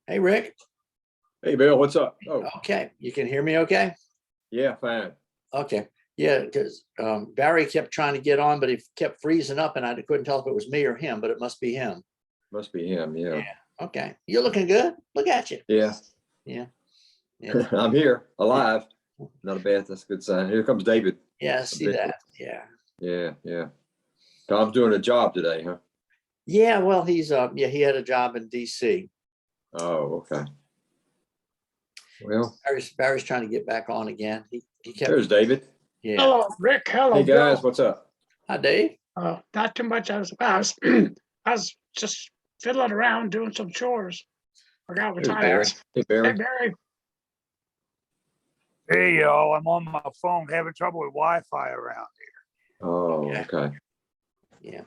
Hey, Rick. Hey, Bill, what's up? Oh, Okay, you can hear me okay? yeah, fine. Okay. Yeah, because Barry kept trying to get on, but he kept freezing up and I couldn't tell if it was me or him, but it must be him. Must be him. Yeah. Yeah. Okay. You're looking good. Look at you. Yeah. Yeah. Yeah. I'm here, alive. Not a bad, that's a good sign. Here comes David. Yeah. I see that. Yeah. Yeah, yeah. Tom's doing a job today, huh? Yeah. Well, he's yeah, he had a job in DC. Oh, okay. Well, Barry's trying to get back on again. He kept there's David. yeah. Hello, Rick. Hello, Hey, guys, Bill. what's up? Hi, Dave. Not too much. I was just fiddling around doing some chores. Forgot what There's time it Barry. is. Hey, Hey, Barry. Barry. Hey y'all, I'm on my phone having trouble with Wi-Fi around here. Oh, Yeah. okay. Yeah.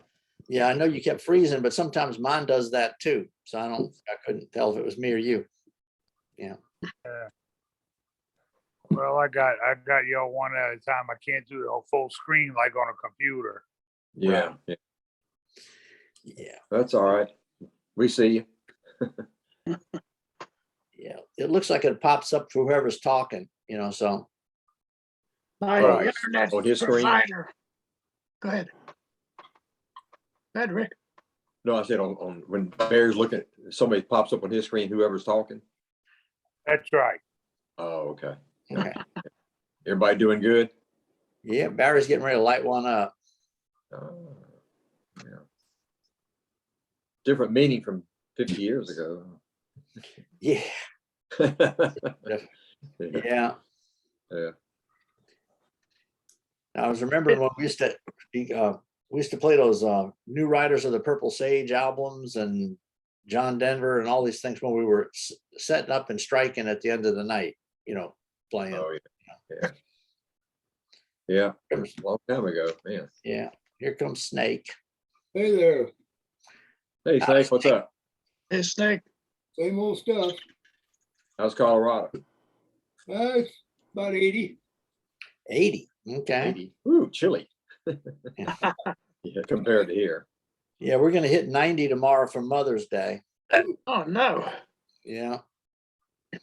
Yeah. I know you kept freezing, but sometimes mine does that too. So I couldn't tell if it was me or you. Yeah. Well, I got y'all one at a time. I can't do the full screen like on a computer. Yeah, yeah. Yeah. That's all right. We see you. Yeah. It looks like it pops up for whoever's talking, so. My Oh, internet on his screen? provider. Go ahead. Go ahead, Rick. No, I said on when Barry's looking, somebody pops up on his screen, whoever's talking. That's right. Oh, okay. Okay. Everybody doing good? Yeah, Barry's getting ready to light one up. Oh, yeah. Different meaning from 50 years ago. Yeah. Yeah. Yeah. Yeah. I was remembering when we used to play those New Riders of the Purple Sage albums and John Denver and all these things when we were setting up and striking at the end of the night, playing. Oh, yeah. Yeah. It was a long time ago, man. Yeah. Here comes Snake. Hey there, Hey, Snake, what's up? Hey, Snake. same old stuff. How's Colorado? It's about 80. 80. Okay. 80. Ooh, chilly. Yeah. Yeah, compared to here. Yeah, we're gonna hit 90 tomorrow for Mother's Day. Oh, no. Yeah.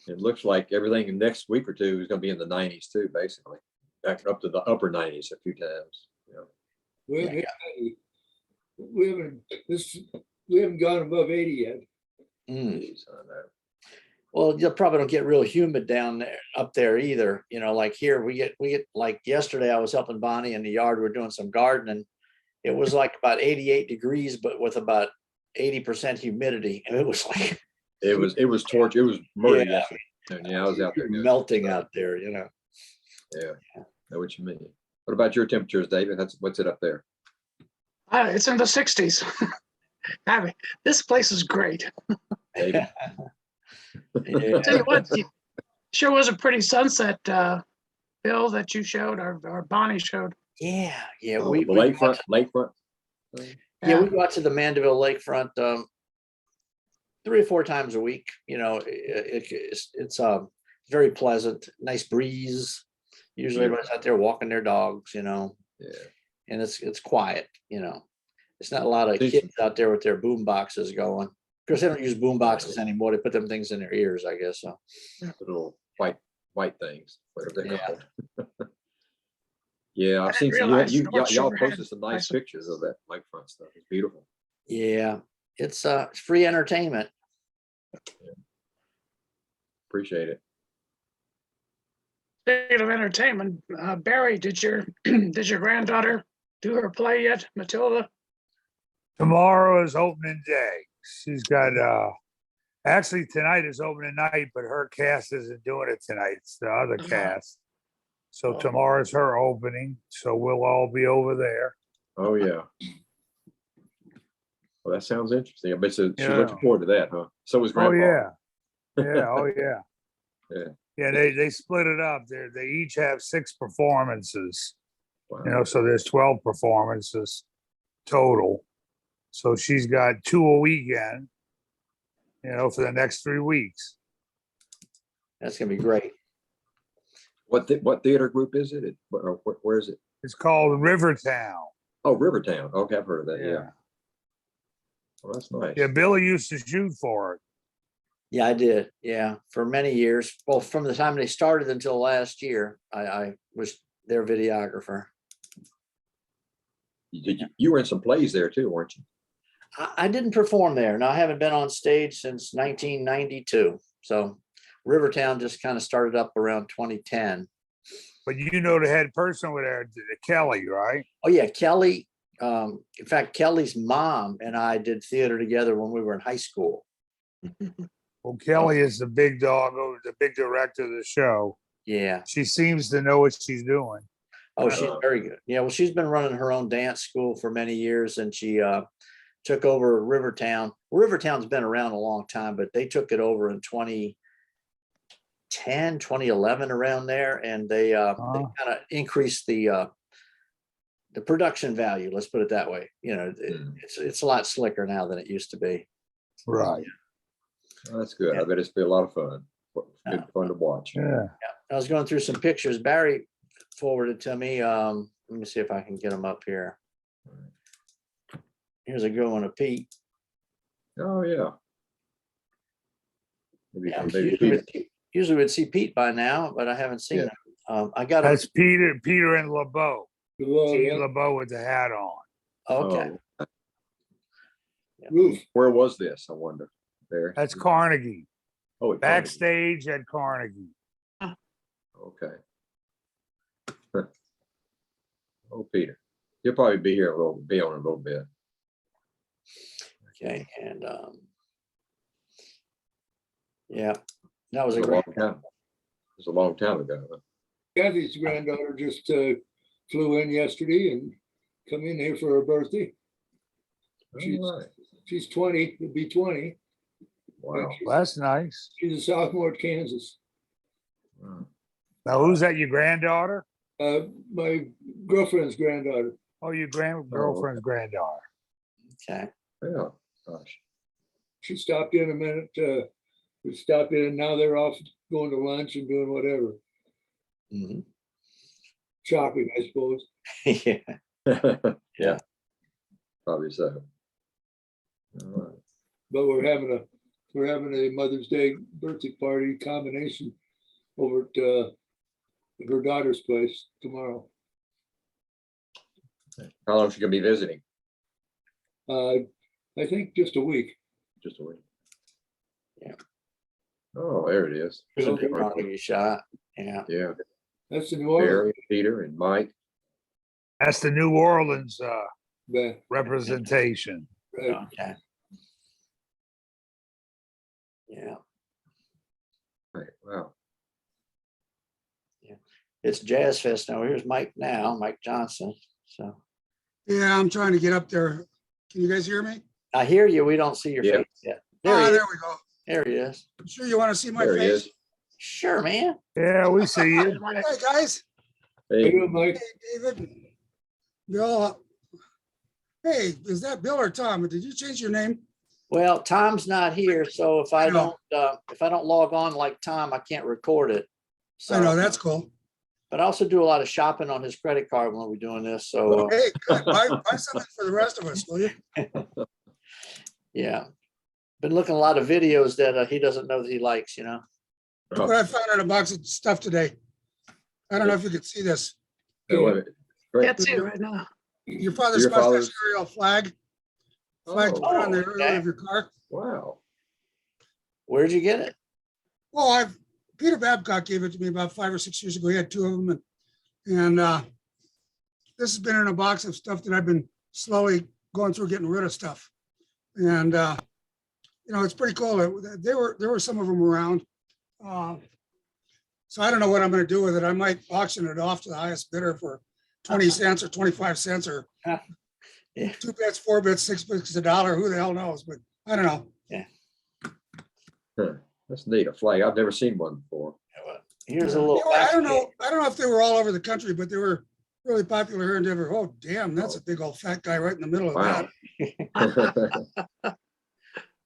It looks like everything next week or two is going to be in the 90s too, basically. Back up to the upper 90s a few times. Yeah. We haven't, Yeah. hit 90. We haven't gone above 80 yet. Mm. Jeez, I know. Well, you probably don't get real humid down there, up there either. Like here, we get like yesterday, I was helping Bonnie in the yard. We're doing some gardening. It was like about 88 degrees, but with about 80% humidity. And it was like It was torture. It was murder Yeah. yesterday. Yeah, I was out there. doing melting stuff. out there, Yeah. Know what you mean. What about your temperatures, David? What's it up there? It's in the 60s. I mean, this place is great. David? Yeah. Tell you what, sure was a pretty sunset, Bill, that you showed, or Bonnie showed. Yeah. Yeah. Oh, We the go out lakefront. Yeah, we go out to the Mandeville lakefront 3 or 4 times a week. It's very pleasant, nice breeze. Usually everybody's out there walking their dogs, Yeah. and it's quiet. It's not a lot of Decent. kids out there with their boom boxes going. Of course, they don't use boom boxes anymore. They put them things in their ears, I guess. So The little white things, whatever they're Yeah. called. Yeah, I've didn't seen some. realize Y'all North Shore had posted some nice nice- pictures of that lakefront stuff. It's beautiful. yeah, it's free entertainment. Appreciate it. Speaking of entertainment, Barry, did your granddaughter do her play yet, Matilda? Tomorrow is opening day. She's got actually tonight is opening night, but her cast isn't doing it tonight. It's the other cast. So Oh. tomorrow's her opening. So we'll all be over there. Oh yeah. Well, that sounds interesting. I bet she's Yeah. looking forward to that, huh? So was Oh Grandpa. yeah. Yeah, oh yeah. Yeah. Yeah, they split it up. They each have 6 performances. Wow. So there's 12 performances total. So she's got 2 a weekend, for the next 3 weeks. That's gonna be great. What theater group is it? Where is it? It's called Rivertown. Oh, Rivertown. Okay, I've heard of that. Yeah. Well, that's nice. Yeah, Billy used to shoot for it. Yeah, I did. Yeah, for many years. Well, from the time they started until last year, I was their videographer. You were in some plays there too, weren't you? I didn't perform there. No, I haven't been on stage since 1992. So Rivertown just kind of started up around 2010. But you know the head person over there, Kelly, right? Oh yeah, Kelly. In fact, Kelly's mom and I did theater together when we were in high school. Well, Kelly is the big dog, the big director of the show. Yeah. She seems to know what she's doing. Oh, she's very good. Yeah, well, she's been running her own dance school for many years, and she took over Rivertown. Rivertown's been around a long time, but they took it over in 2010, 2011, around there, and they kind of increased the production value. Let's put it that way. You know, it's a lot slicker now than it used to be. Right. Oh, that's good. I bet it's be a lot of fun. Good fun to watch. Yeah. I was going through some pictures Barry forwarded to me. Let me see if I can get them up here. Here's a good one of Pete. Oh, yeah. Maybe, Yeah, maybe Peter. usually we'd see Pete by now, but I haven't seen Yeah. him. I got That's Peter and LeBeau. Below, Gene yeah, LeBeau with the hat on. okay. Oh, roof. where was this? I wonder. There. That's Carnegie. Oh, at Carnegie. Backstage at Carnegie. Okay. Oh, Peter. He'll probably be here be on a little bit. Okay, and yeah, that was It a was a long great. time. It was a long time ago. Huh? Kathy's granddaughter just flew in yesterday and come in here for her birthday. She's- All right. She's 20, would be 20. Wow. Well, that's nice. She's a sophomore at Kansas. Wow. Now, who's that? Your granddaughter? My girlfriend's granddaughter. Oh, your girlfriend's granddaughter. Okay, Yeah. Gosh. She stopped in a minute. We stopped in and now they're off going to lunch and doing whatever. mhm. Shopping, I suppose. Yeah, Yeah. Probably so. All right. But we're having a Mother's Day birthday party combination over at her daughter's place tomorrow. How long is she gonna be visiting? I think just a week. Just a week. Yeah. Oh, there it is. there's a big Carnegie shot. Yeah, Yeah. That's the New Orleans. Barry, Peter, and Mike. That's the New Orleans band, representation. right? okay. Yeah, Right. Wow. it's Jazz Fest now. Here's Mike now, Mike Johnson. So Yeah, I'm trying to get up there. Can you guys hear me? I hear you. We don't see your Yeah. face yet. There Ah, he is. there we go. There he is. Sure you want to see my There he face? is. Sure, man. Yeah, we see you. Hey, guys. How Hey, you doing, Mike? Hey, David. Bill. Hey, is that Bill or Tom? Did you change your name? Well, Tom's not here, so if I I know. don't log on like Tom, I can't record it. I know, So, that's cool. but I also do a lot of shopping on his credit card when we're doing this. So Hey, good. Buy something for the rest of us, will you? yeah, been looking at a lot of videos that he doesn't know that he likes. You know. Look what I found in a box of stuff today. I don't know if you could see this. wait a minute. Great. Can't see it right now. Your father's Your father's- mustache aerial flag. Flag to Oh, put on the okay. rear of your car. Wow. Where'd you get it? Well, Peter Babcock gave it to me about 5 or 6 years ago. He had 2 of them. And this has been in a box of stuff that I've been slowly going through, getting rid of stuff. And, it's pretty cool. There were some of them around. So I don't know what I'm going to do with it. I might auction it off to the highest bidder for 20 cents or 25 cents or Yeah. 2 bits, 4 bits, 6 bits, $1. Who the hell knows? But I don't know. Huh. That's neat. A flag. I've never seen one before. Here's a little. They were- I don't know if they were all over the country, but they were really popular here in Denver. Oh, damn, that's a big old fat guy right in the middle of Wow. that.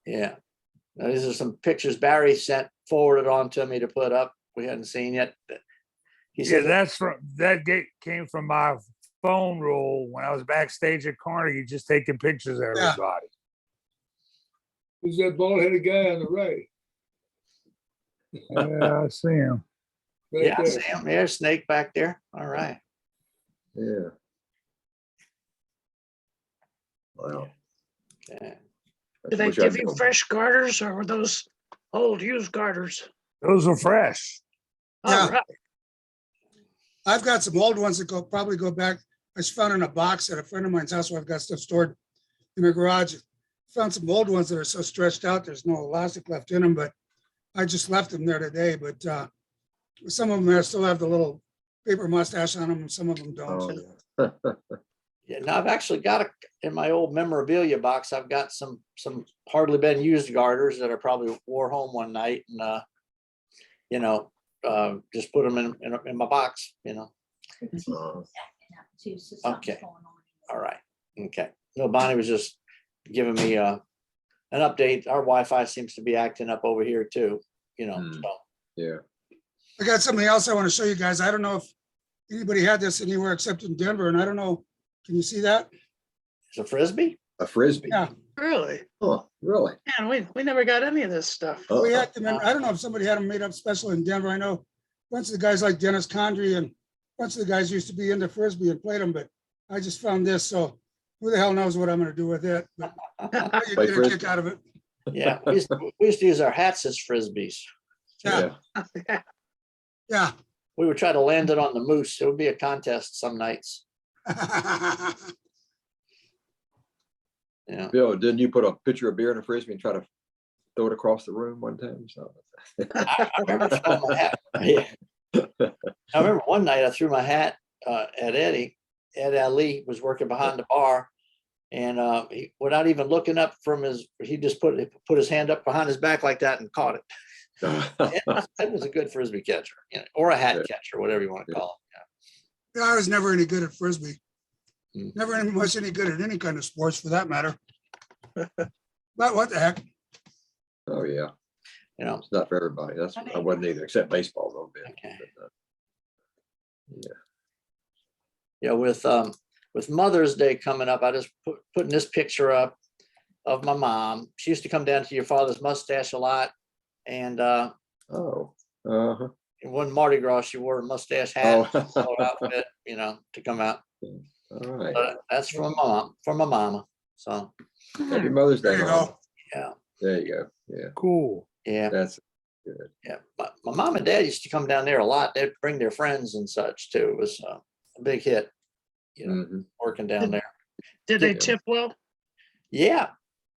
Yeah. Now, these are some pictures Barry forwarded on to me to put up. We hadn't seen yet. He Yeah, said, came from my phone roll when I was backstage at Carnegie, just taking pictures of Yeah. everybody. Who's that bald-headed guy on the right? Yeah, I see him. Right Yeah, there. Sam, there's Snake back there. All right. Yeah. Wow. Yeah. I Do they wish I'd give you known. fresh garters or were those old used garters? Those are fresh. Yeah. All right. I've got some old ones that probably go back. I just found in a box at a friend of mine's house where I've got stuff stored in her garage. Found some old ones that are so stretched out, there's no elastic left in them, but I just left them there today. But some of them I still have the little paper mustache on them and some of them don't. Oh, yeah. Yeah, now I've actually got in my old memorabilia box, I've got some hardly been used garters that I probably wore home one night and, you know, just put them in my box, you know. Okay. All right. Okay. No, Bonnie was just giving me an update. Our Wi-Fi seems to be acting up over here too, you know, Hmm. so. Yeah. I got something else I want to show you guys. I don't know if anybody had this anywhere except in Denver, and I don't know. Can you see that? It's a Frisbee? A Frisbee. Yeah. Really? Oh, really? Man, we never got any of this stuff. Oh. We had them in, I don't know if somebody had them made up special in Denver. I know a bunch of the guys like Dennis Condrey and a bunch of the guys used to be into Frisbee and played them, but I just found this, so who the hell knows what I'm gonna do with it? But you Play get a Frisbee. kick out of it. Yeah, we used to use our hats as Frisbees. Yeah. Yeah. We would try to land it on the moose. It would be a contest some nights. Yeah. Bill, didn't you put a pitcher of beer in a Frisbee and try to throw it across the room one time? So. I remember throwing my hat. Yeah. I remember one night I threw my hat at Eddie. Ed Ali was working behind the bar, and he, without even looking up from he just put his hand up behind his back like that and caught it. That was a good Frisbee catcher, you know, or a hat Yeah. catcher, whatever you want to call it. Yeah, I was never any good at Frisbee. Mm. Never any much any good at any kind of sports for that matter. But what the heck? Oh, yeah. You know, It's not for everybody. That's, I wasn't either, except baseball a little bit. Okay. But, yeah, with Mother's Day coming up, I just putting this picture up of my mom. She used to come down to your father's mustache a lot, and oh, uh-huh. one Mardi Gras, she wore a mustache hat, Oh. whole outfit, you know, to come out. All right. That's from my mom, from my mama. So Happy Mother's Day. There you Mama. go. yeah, There you go. Yeah, Cool. yeah, that's good. yeah. My mom and dad used to come down there a lot. They'd bring their friends and such too. It was a big hit, you know, Mhm. working down there. Did they Yeah. tip well? Yeah,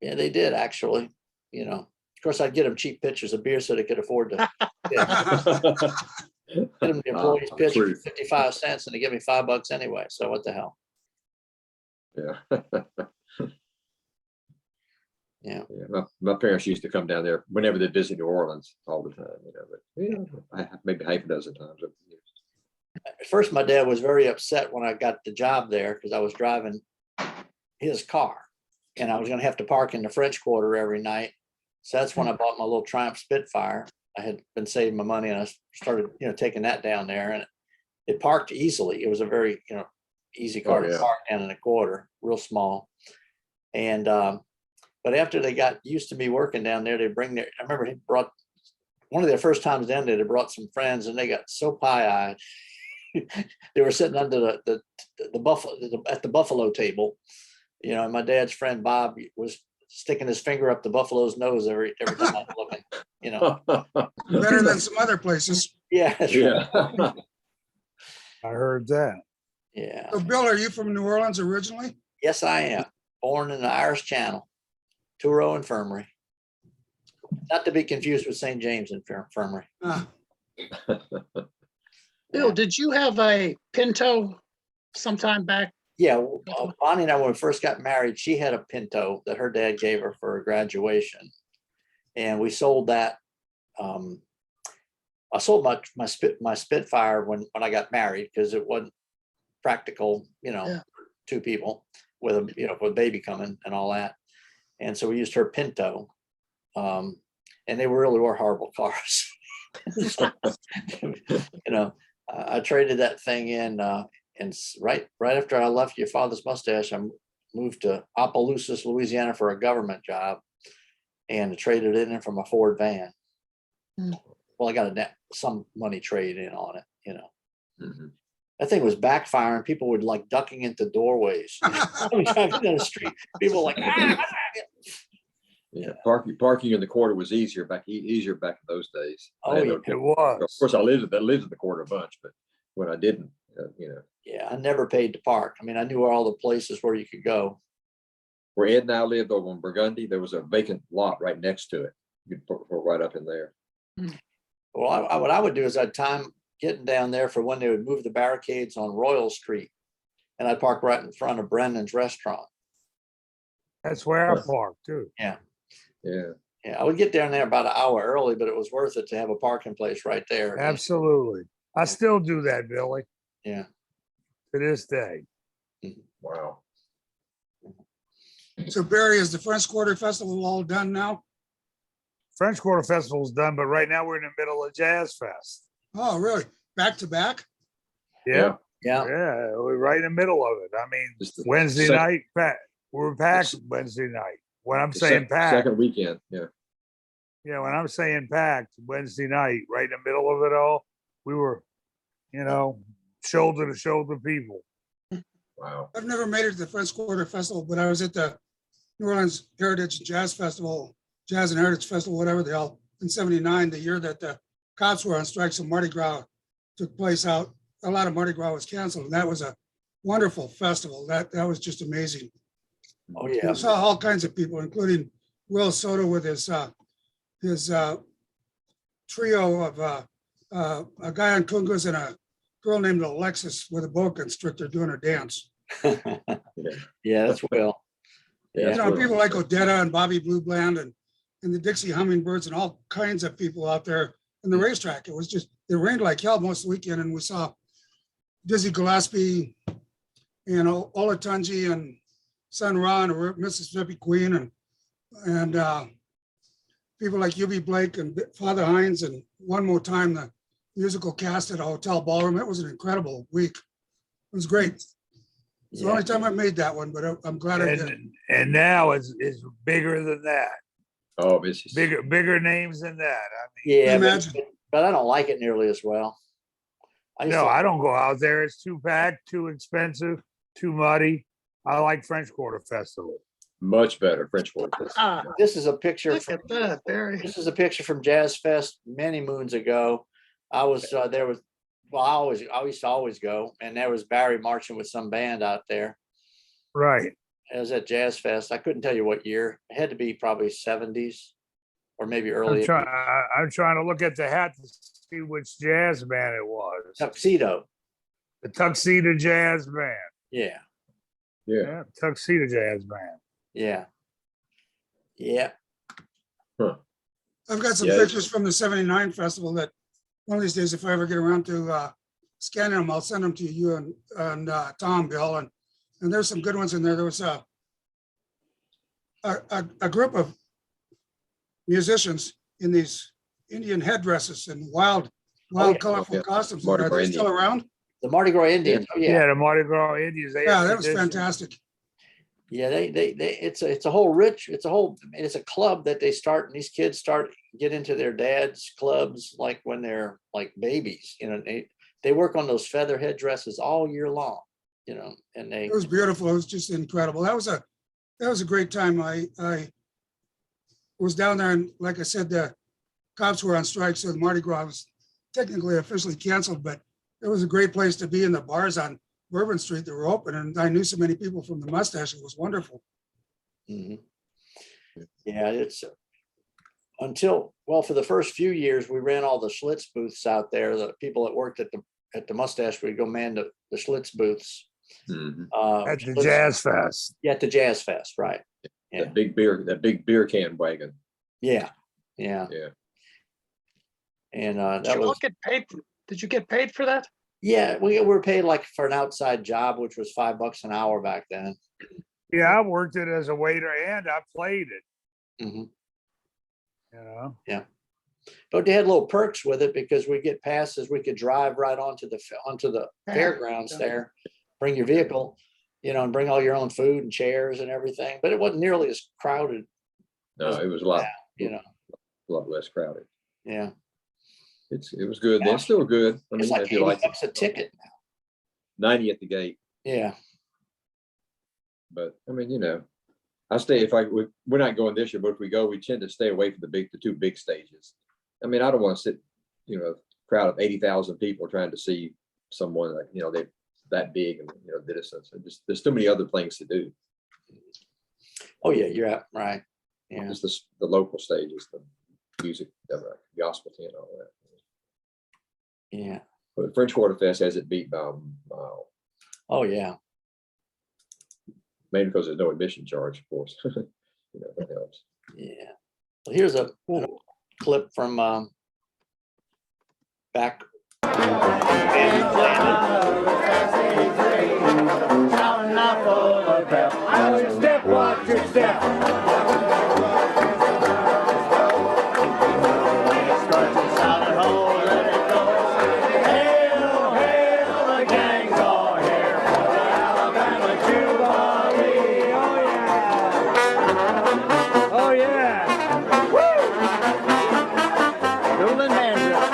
yeah, they did actually. You know, of course, I'd get them cheap pitchers of beer so they could afford to get them the employees pitcher for True. 55 cents, and they give me $5 anyway. So what the hell? Yeah. Yeah. Yeah, my parents used to come down there whenever they visit New Orleans all the time, you know, but maybe half a dozen times over the years. At first, my dad was very upset when I got the job there because I was driving his car and I was going to have to park in the French Quarter every night. So that's when I bought my little Triumph Spitfire. I had been saving my money and I started, you know, taking that down there, and it parked easily. It was a very, you know, easy car to yeah. park down in a quarter, real small. And, but after they got used to me working down there, they bring their, I remember he brought one of their first times down there, they brought some friends and they got so pie-eyed. They were sitting under the buffalo at the buffalo table, you know, and my dad's friend Bob was sticking his finger up the buffalo's nose every time I was looking, you know. Better than some other places. Yeah, that's right. Yeah. I heard that. Yeah. So Bill, are you from New Orleans originally? Yes, I am. Born in the Irish Channel, Touro Infirmary. Not to be confused with St. James Infirmary. Ah, Bill, did you have a Pinto sometime back? Yeah, Bonnie and I, when we first got married, she had a Pinto that her dad gave her for her graduation. And we sold that. I sold my Spitfire when I got married because it wasn't practical, you know, Yeah. two people with a, you know, with a baby coming and all that. And so we used her Pinto. And they really were horrible cars. So, you know, I traded that thing in, and right after I left your father's mustache, I moved to Opelousas, Louisiana for a government job, and traded it in from a Ford van. Hmm. well, I got some money traded in on it, you know. Mhm. That thing was backfiring. People were like ducking into doorways. I was driving down the street. People were like, ah! Yeah, parking in the quarter was easier back in those days. I Oh, had yeah. no It trouble. Of was. course, I lived in the quarter a bunch, but when I didn't, you know, Yeah, I never paid to park. I mean, I knew all the places where you could go. where Ed and I lived over in Burgundy, there was a vacant lot right next to it. You could put right up in there. Well, what I would do is I'd time getting down there for when they would move the barricades on Royal Street. And I'd park right in front of Brendan's restaurant. That's where I Huh. parked too. Yeah, Yeah, I would get down there about an hour early, but it was worth it to have a parking place right there. you know? Absolutely. I still do that, Billy, Yeah. to this day. wow. So Barry, is the French Quarter Festival all done now? French Quarter Festival's done, but right now we're in the middle of Jazz Fest. Oh, really? Back to back? Yeah, Yeah. yeah, we're right in the middle of it. I mean, Just the Wednesday sec- night, we're packed Yes. Wednesday night. When I'm the saying packed, second weekend, yeah. yeah, when I'm saying packed Wednesday night, right in the middle of it all, we were, shoulder to shoulder people. Wow. I've never made it to the French Quarter Festival, but I was at the New Orleans Heritage Jazz Festival, Jazz and Heritage Festival, whatever the hell, in '79, the year that the cops were on strike, so Mardi Gras took place out. A lot of Mardi Gras was canceled, and that was a wonderful festival. That was just amazing. Oh, yeah. I saw all kinds of people, including Will Soto with his trio of a guy on congas and a girl named Alexis with a boa constrictor doing her dance. Yeah, that's Will. Yeah, You know, Will. people like Odetta and Bobby Blue Bland and the Dixie Hummingbirds and all kinds of people out there in the racetrack. It rained like hell most of the weekend, and we saw Dizzy Gillespie and Olatunji and Sun Ra and Mississippi Queen and people like UB Blake and Father Hines, and one more time the musical cast at a hotel ballroom. It was an incredible week. It was great. It's the only time I made that one, but I'm glad I did. And now it's bigger than that. Oh, it's just- Bigger names than that. I mean, Yeah, Imagine. but I don't like it nearly as well. no, I don't go out there. It's too packed, too expensive, too muddy. I like French Quarter Festival. much better French Quarter. Ah, This is a picture. look at that, Barry. This is a picture from Jazz Fest many moons ago. I was there was well, I used to always go, and there was Barry marching with some band out there. Right. It was at Jazz Fest. I couldn't tell you what year. It had to be probably 70s or maybe early. I'm trying to look at the hat to see which jazz band it was. Tuxedo. The Tuxedo Jazz Band. Yeah. Yeah. Yeah, Tuxedo Jazz Band. Yeah. Yeah. I've got some Yeah. pictures from the '79 festival that one of these days, if I ever get around to scanning them, I'll send them to you and Tom, Bill, and there's some good ones in there. There was a group of musicians in these Indian headdresses and wild, yeah. colorful Yeah. costumes. Mardi Are Gras they still Indian. around? The Mardi Gras Indians. Oh, Yeah, the Mardi Gras Indians. They Yeah, have that was tradition. fantastic. Yeah, it's a club that they start, and these kids get into their dad's clubs like when they're like babies, they work on those feather headdresses all year long, and they, It was beautiful. It was just incredible. That was a great time. I was down there, and like I said, the cops were on strike, so the Mardi Gras was technically officially canceled, but it was a great place to be in the bars on Bourbon Street that were open, and I knew so many people from the Mustache. It was wonderful. Mhm. Yeah, it's for the first few years, we ran all the Schlitz booths out there. The people that worked at the Mustache would go man the Schlitz booths. Mhm. At the Schlitz- Jazz Fest. Yeah, at the Jazz Fest, right? Yeah. That big beer can wagon. Yeah. Yeah. And Did that you all was, get paid? Did you get paid for that? yeah, we were paid like for an outside job, which was $5 an hour back then. Yeah, I worked it as a waiter and I played it, Mhm. you know. But they had little perks with it because we get passes. We could drive right onto the Yeah. fairgrounds Yeah. there, bring your vehicle, and bring all your own food and chairs and everything. But it wasn't nearly as crowded, No, it was a you know. lot less crowded. Yeah. It was good. Then still good. I It's mean, like if you 80 like bucks a ticket. 90 at the gate. Yeah. But I mean, you know, we're not going this year, but if we go, we tend to stay away from the two big stages. I mean, I don't want to sit, you know, crowd of 80,000 people trying to see someone like, you know, they're that big and, you know, did it. So there's too many other things to do. Oh, yeah, you're out, right. Yeah. It's the local stages, the music, gospel tent, all that. Yeah. But French Quarter Fest has it beat by a mile, Oh, yeah. mainly because there's no admission charge, of course. You know, that helps. Yeah. Well, here's an clip from back. Step, watch your step. Hail, hail, the gangs are here for the Alabama Jubilee. Oh yeah. Woo! Dueling mandrel.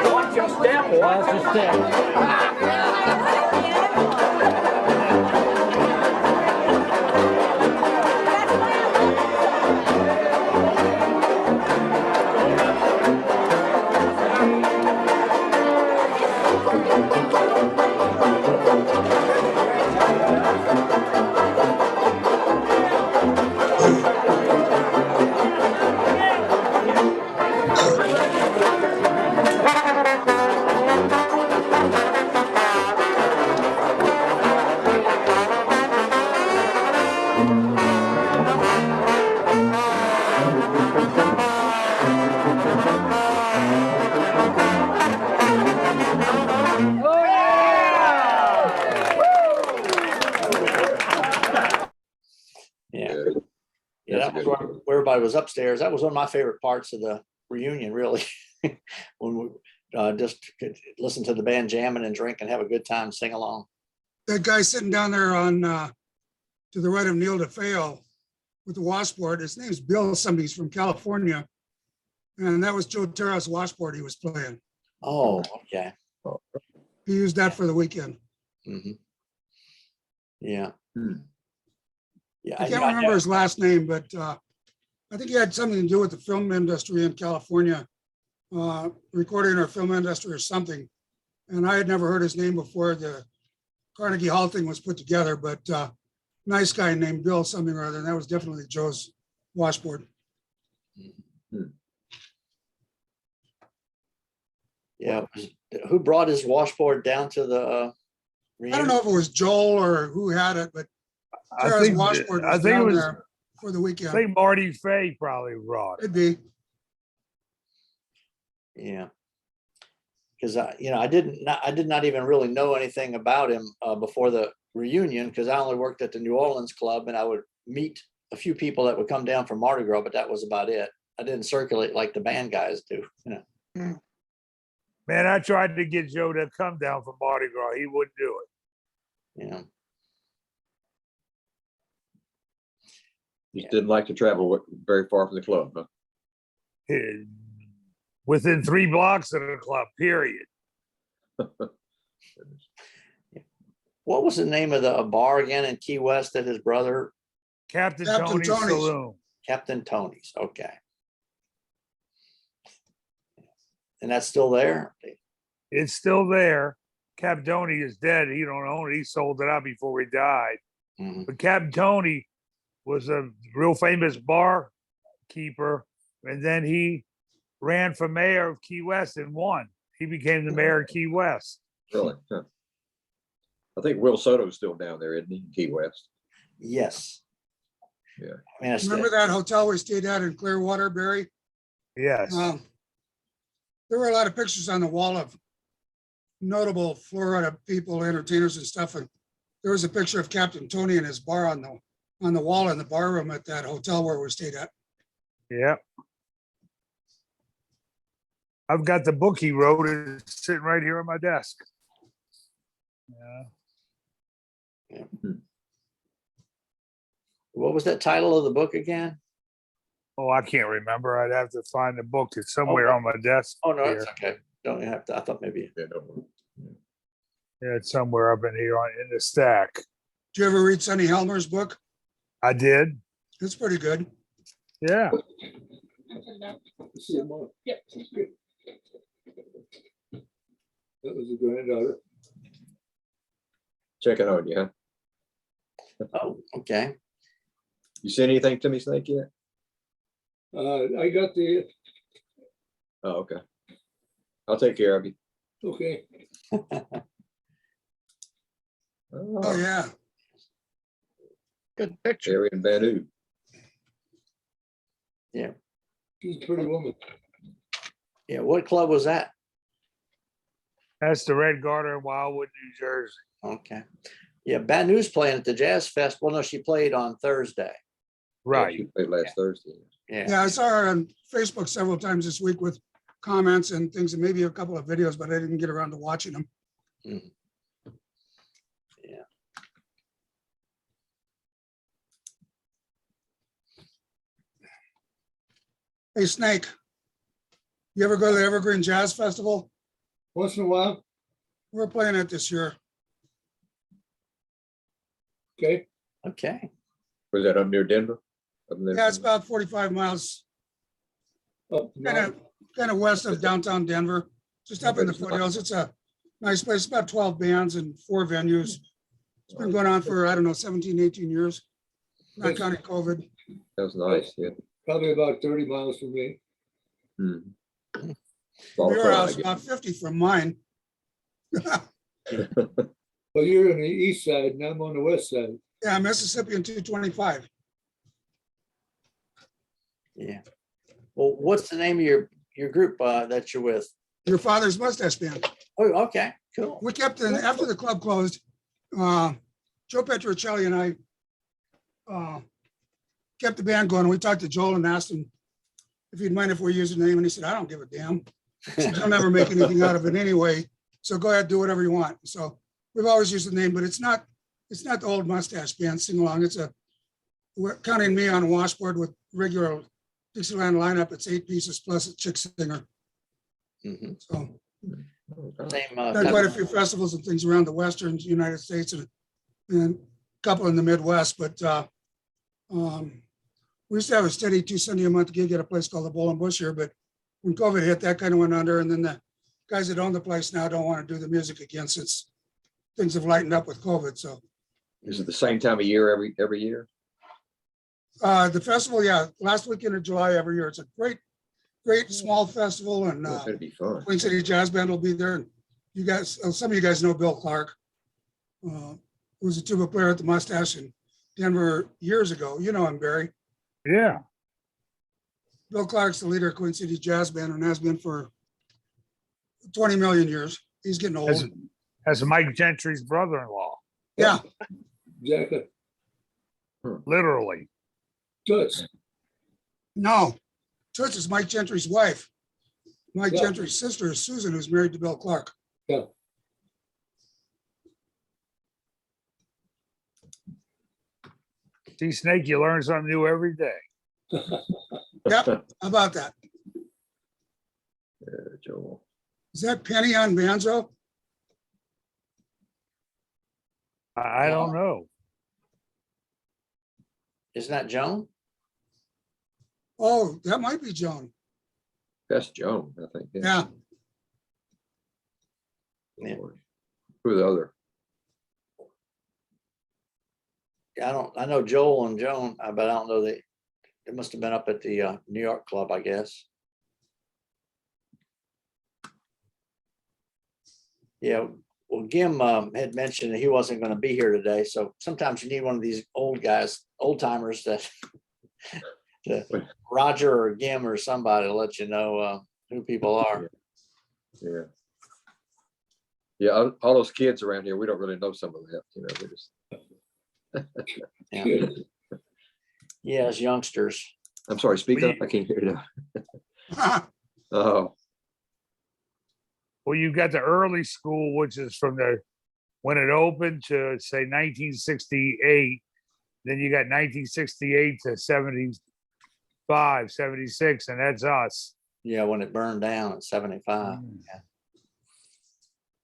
Watch your step, watch your step. Yeah. Good. Yeah, That's that a was good where everybody was upstairs. That was one of my favorite parts of the reunion, really. When we just could listen to the band jamming and drink and have a good time, sing along. That guy sitting down there on, to the right of Neil DeFeo with the washboard, his name's Bill somebody, he's from California. And that was Joe Terra's washboard he was playing. Oh, okay. He used that for the weekend. Mhm. Yeah. Hmm. Yeah. I can't remember his last name, but I think he had something to do with the film industry in California, recording our film industry or something. And I had never heard his name before the Carnegie Hall thing was put together, but nice guy named Bill something or other. And that was definitely Joe's washboard. Yeah. Who brought his washboard down to the I reunion? don't know if it was Joel or who had it, but I Tara's think, washboard I was think it down was, there for the I weekend. think Marty Fay probably brought it. It'd be. Yeah. Because I did not even really know anything about him before the reunion, because I only worked at the New Orleans club and I would meet a few people that would come down from Mardi Gras, but that was about it. I didn't circulate like the band guys do. Man, I tried to get Joe to come down from Mardi Gras. He wouldn't do it. Yeah. Just didn't like to travel very far from the club, huh? Within 3 blocks of the club, period. What was the name of the bar again in Key West that his brother, Captain Captain Tony's Tony's. Saloon. Captain Tony's? Okay. And that's still there? It's still there. Captain Tony is dead. He don't own it. He sold it out before he died. Mhm. But Captain Tony was a real famous bar keeper. And then he ran for mayor of Key West and won. He became the mayor of Key West. Really? Huh. I think Will Soto's still down there, isn't he? in Key West. Yes. I mean, it's, Remember that hotel we stayed at in Clearwater, Barry? Yes. There were a lot of pictures on the wall of notable Florida people, entertainers and stuff. And there was a picture of Captain Tony and his bar on the wall in the bar room at that hotel where we stayed at. Yep. I've got the book he wrote. It's sitting right here on my desk. Yeah. what was that title of the book again? Oh, I can't remember. I'd have to find the book. It's somewhere on my desk. Oh, no, here. it's okay. Don't you have to, I thought maybe, Yeah, don't worry. Yeah, it's somewhere up in here in the stack. Did you ever read Sonny Helmer's book? I did. It's pretty good. Yeah. See you tomorrow. That was a granddaughter. Checking on you, huh? oh, okay. You sent anything to me, Snake, yet? I got the, Oh, okay. I'll take care of you. okay, Oh, yeah. Good picture. Terry and Banu. she's a pretty woman. Yeah, what club was that? That's the Red Garter in Wildwood, New Jersey. Okay. Yeah, Banu's playing at the Jazz Festival. No, she played on Thursday. Right. She played last Thursday. Yeah. Yeah, I saw her on Facebook several times this week with comments and things, and maybe a couple of videos, but I didn't get around to watching them. Mhm. Yeah. Hey, Snake, you ever go to the Evergreen Jazz Festival? Once in a while, We're playing it this year. okay, Okay. Was that up near Denver? Up there? Yeah, it's about 45 miles, up north. kind of west of downtown Denver, just up in the Okay, so- foothills. It's a nice place, about 12 bands and 4 venues. It's been going on for, I don't know, 17, 18 years, not counting COVID. That was nice, yeah. Probably about 30 miles from me. Hmm. From your house, about 50 from mine. Well, you're on the east side and I'm on the west side. Yeah, Mississippi and 225. Yeah. Well, what's the name of your group that you're with? Your father's mustache band. Oh, okay, cool. We kept, after the club closed, Joe Petrocelli and I kept the band going. We talked to Joel and asked him if he'd mind if we use the name, and he said, I don't give a damn. He said, you'll never make anything out of it anyway, so go ahead, do whatever you want. So we've always used the name, but it's not the old mustache band sing along. We're counting me on washboard with regular Dixieland lineup. It's 8 pieces plus a chick singer. Mhm. So Same, done quite a few festivals and things around the Western United States and a couple in the Midwest, but we used to have a steady 2 Sunday a month gig at a place called the Bull and Bush here, but when COVID hit, that kind of went under, and then the guys that own the place now don't want to do the music again since things have lightened up with COVID, so. Is it the same time of year every year? The festival, yeah, last weekend of July every year. It's a great small festival, and Oh, It'd be fun. Queen City Jazz Band will be there. And you guys, some of you guys know Bill Clark, who was a tuba player at the Mustache in Denver years ago. You know him, Barry. Yeah. Bill Clark's the leader of Queen City Jazz Band and has been for 20 million years. He's getting That's, old. that's Mike Gentry's brother-in-law, Yeah, Exactly. literally. Toots. no. Toots is Mike Gentry's wife. Mike Yeah. Gentry's sister is Susan, who's married to Bill Clark. Yeah. See, Snake, you learn something new every day. Yep. How about that? Joel. Is that Penny on banjo? I don't know. Isn't that Joan? Oh, that might be Joan. That's Joan, I think. Yeah. Yeah. Who the other? Yeah, I know Joel and Joan, but I don't know they must have been up at the New York club, I guess. Yeah, Well, Gim had mentioned that he wasn't going to be here today, so sometimes you need one of these old guys, old timers that Roger or Gim or somebody to let you know who people are. Yeah. Yeah, all those kids around here, we don't really know some of that, you know, we just, Yeah, Good. yeah, as youngsters. I'm sorry, speak up, I can't hear you. Oh, Well, you've got the early school, which is from when it opened to say 1968. Then you got 1968 to 75, 76, and that's us. Yeah, when it burned down at 75.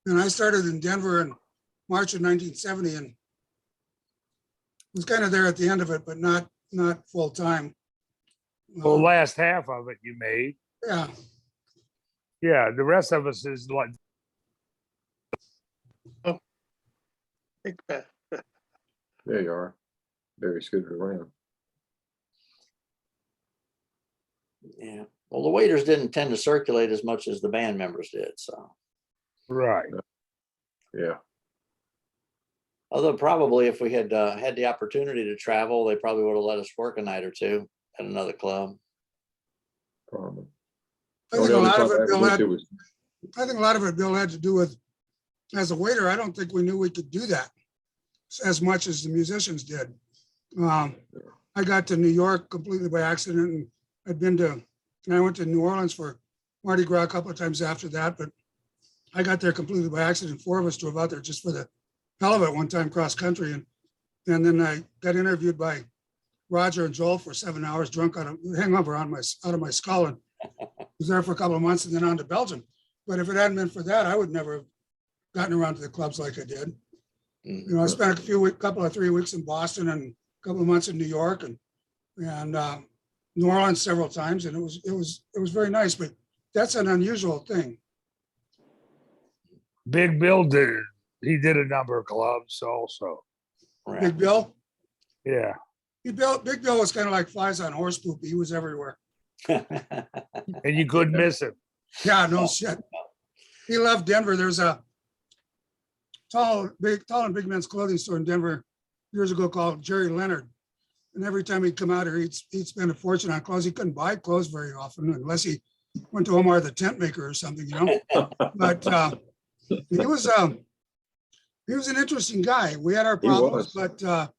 And I started in Denver in March of 1970 and was kind of there at the end of it, but not full time. Well, last half of it you made. Yeah, Yeah, the rest of us is like, Big bet. there you are. Very scooted around. Yeah. Well, the waiters didn't tend to circulate as much as the band members did. So, right. Yeah, although probably if we had had the opportunity to travel, they probably would have let us work a night or two at another club. probably. I think a lot of it, Bill, Went had, to was- I think a lot of it, Bill, had to do with, as a waiter, I don't think we knew we could do that as much as the musicians did. I got to New York completely by accident, and I went to New Orleans for Mardi Gras a couple of times after that, but I got there completely by accident. 4 of us drove out there just for the hell of it one time cross country. And then I got interviewed by Roger and Joel for 7 hours, drunk out of hangover out of my skull, and was there for a couple of months and then on to Belgium. But if it hadn't been for that, I would never have gotten around to the clubs like I did. Mm. You know, I spent couple of 3 weeks in Boston and a couple of months in New York and New Orleans several times, and it was very nice. But that's an unusual thing. Big Bill did. He did a number of clubs also. Right. Big Bill, Yeah. Big Bill was kind of like flies on horse poop. He was everywhere. And you couldn't miss him. Yeah, no shit. He loved Denver. There's a tall and big men's clothing store in Denver years ago called Jerry Leonard. And every time he'd come out here, he'd spend a fortune on clothes. He couldn't buy clothes very often unless he went to Omar the tent maker or something, you know. But he was an interesting guy. We had our He problems, was. but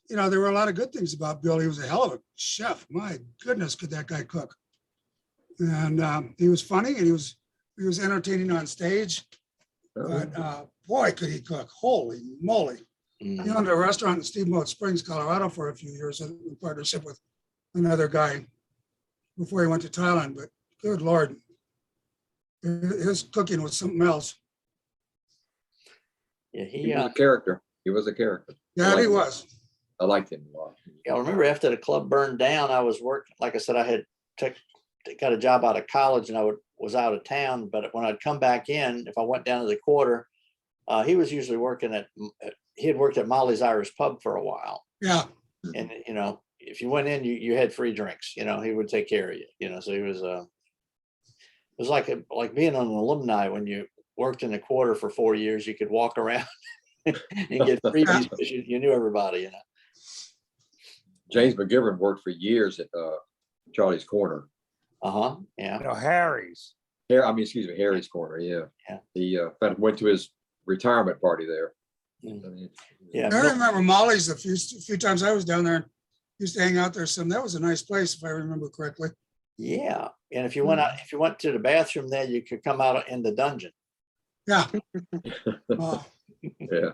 you know, there were a lot of good things about Bill. He was a hell of a chef. My goodness, could that guy cook? And he was funny, and he was entertaining on stage. But boy, could he cook! Holy moly! Mm. He owned a restaurant in Steamboat Springs, Colorado, for a few years in partnership with another guy before he went to Thailand. But good Lord, his cooking was something else. Yeah, He was a character. He was a character. Yeah, he was. I liked him a lot. I remember after the club burned down, I was working, like I said, I had got a job out of college and I was out of town, but when I'd come back in, if I went down to the quarter, he was usually working he had worked at Molly's Irish Pub for a while. Yeah, And, you know, if you went in, you had free drinks, you know, he would take care of you, you know, so he was, it was like being an alumni when you worked in the quarter for 4 years, you could walk around and get freebies because you knew everybody, you know. James McGivern worked for years at Charlie's Corner. Uh-huh, yeah. You know, Harry's. Harry's Corner, yeah. Yeah. He went to his retirement party there. Mm. I mean, Yeah, I remember Molly's a few times I was down there. Used to hang out there some. That was a nice place, if I remember correctly. yeah. And if you went to the bathroom there, you could come out in the dungeon. Yeah. yeah.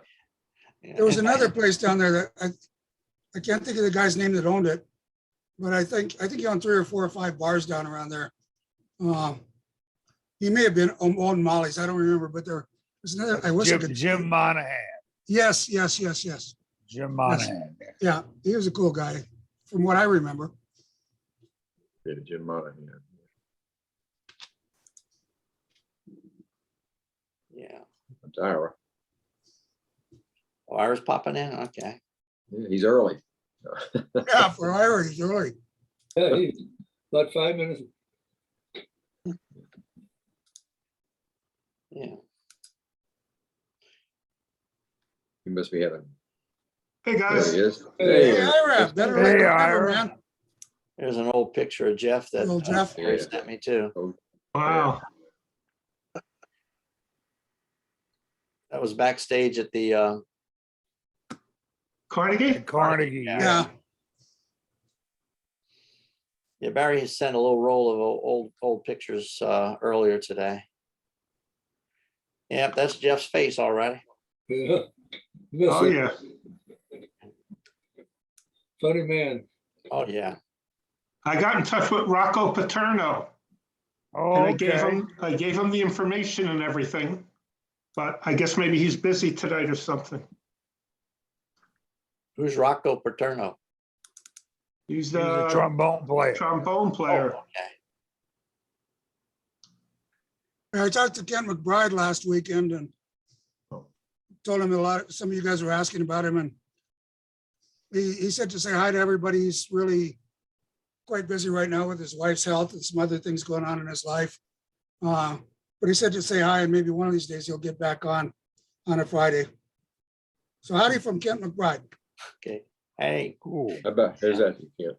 There was another place down there that I can't think of the guy's name that owned it, but I think he owned 3 or 4 or 5 bars down around there. He may have been owned Molly's. I don't remember, but there was another. I wish I could. Jim Monahan. Yes. Jim Monahan. Yeah, he was a cool guy, from what I remember. Yeah, Jim Monahan. Yeah. Ira. Oh, Ira's popping in, okay. Yeah, he's early. Yeah, for Ira, he's early. Yeah, about 5 minutes. Yeah. must be having, Hey, there guys. he is. Hey, Hey, Hey, Ira, better late Hey, than never, Ira. man. There's an old picture of Jeff that Old Jeff. Barry Yeah. sent me too. Wow. That was backstage at the, Carnegie? Carnegie, yeah. Yeah, yeah, Barry has sent a little roll of old pictures earlier today. Yep, that's Jeff's face already. Yeah. Miss Oh, him. yeah. Funny man. Oh, yeah. I got in touch with Rocco Paterno Oh, and okay. I gave him the information and everything. But I guess maybe he's busy tonight or something. Who's Rocco Paterno? He's He was a the trombone player. trombone Oh, player. okay. I talked to Kent McBride last weekend and told him some of you guys were asking about him, and he said to say hi to everybody. He's really quite busy right now with his wife's health and some other things going on in his life. But he said to say hi, and maybe one of these days he'll get back on a Friday. So howdy from Kent McBride. Okay. Hey, Cool. how about, there's that, yeah.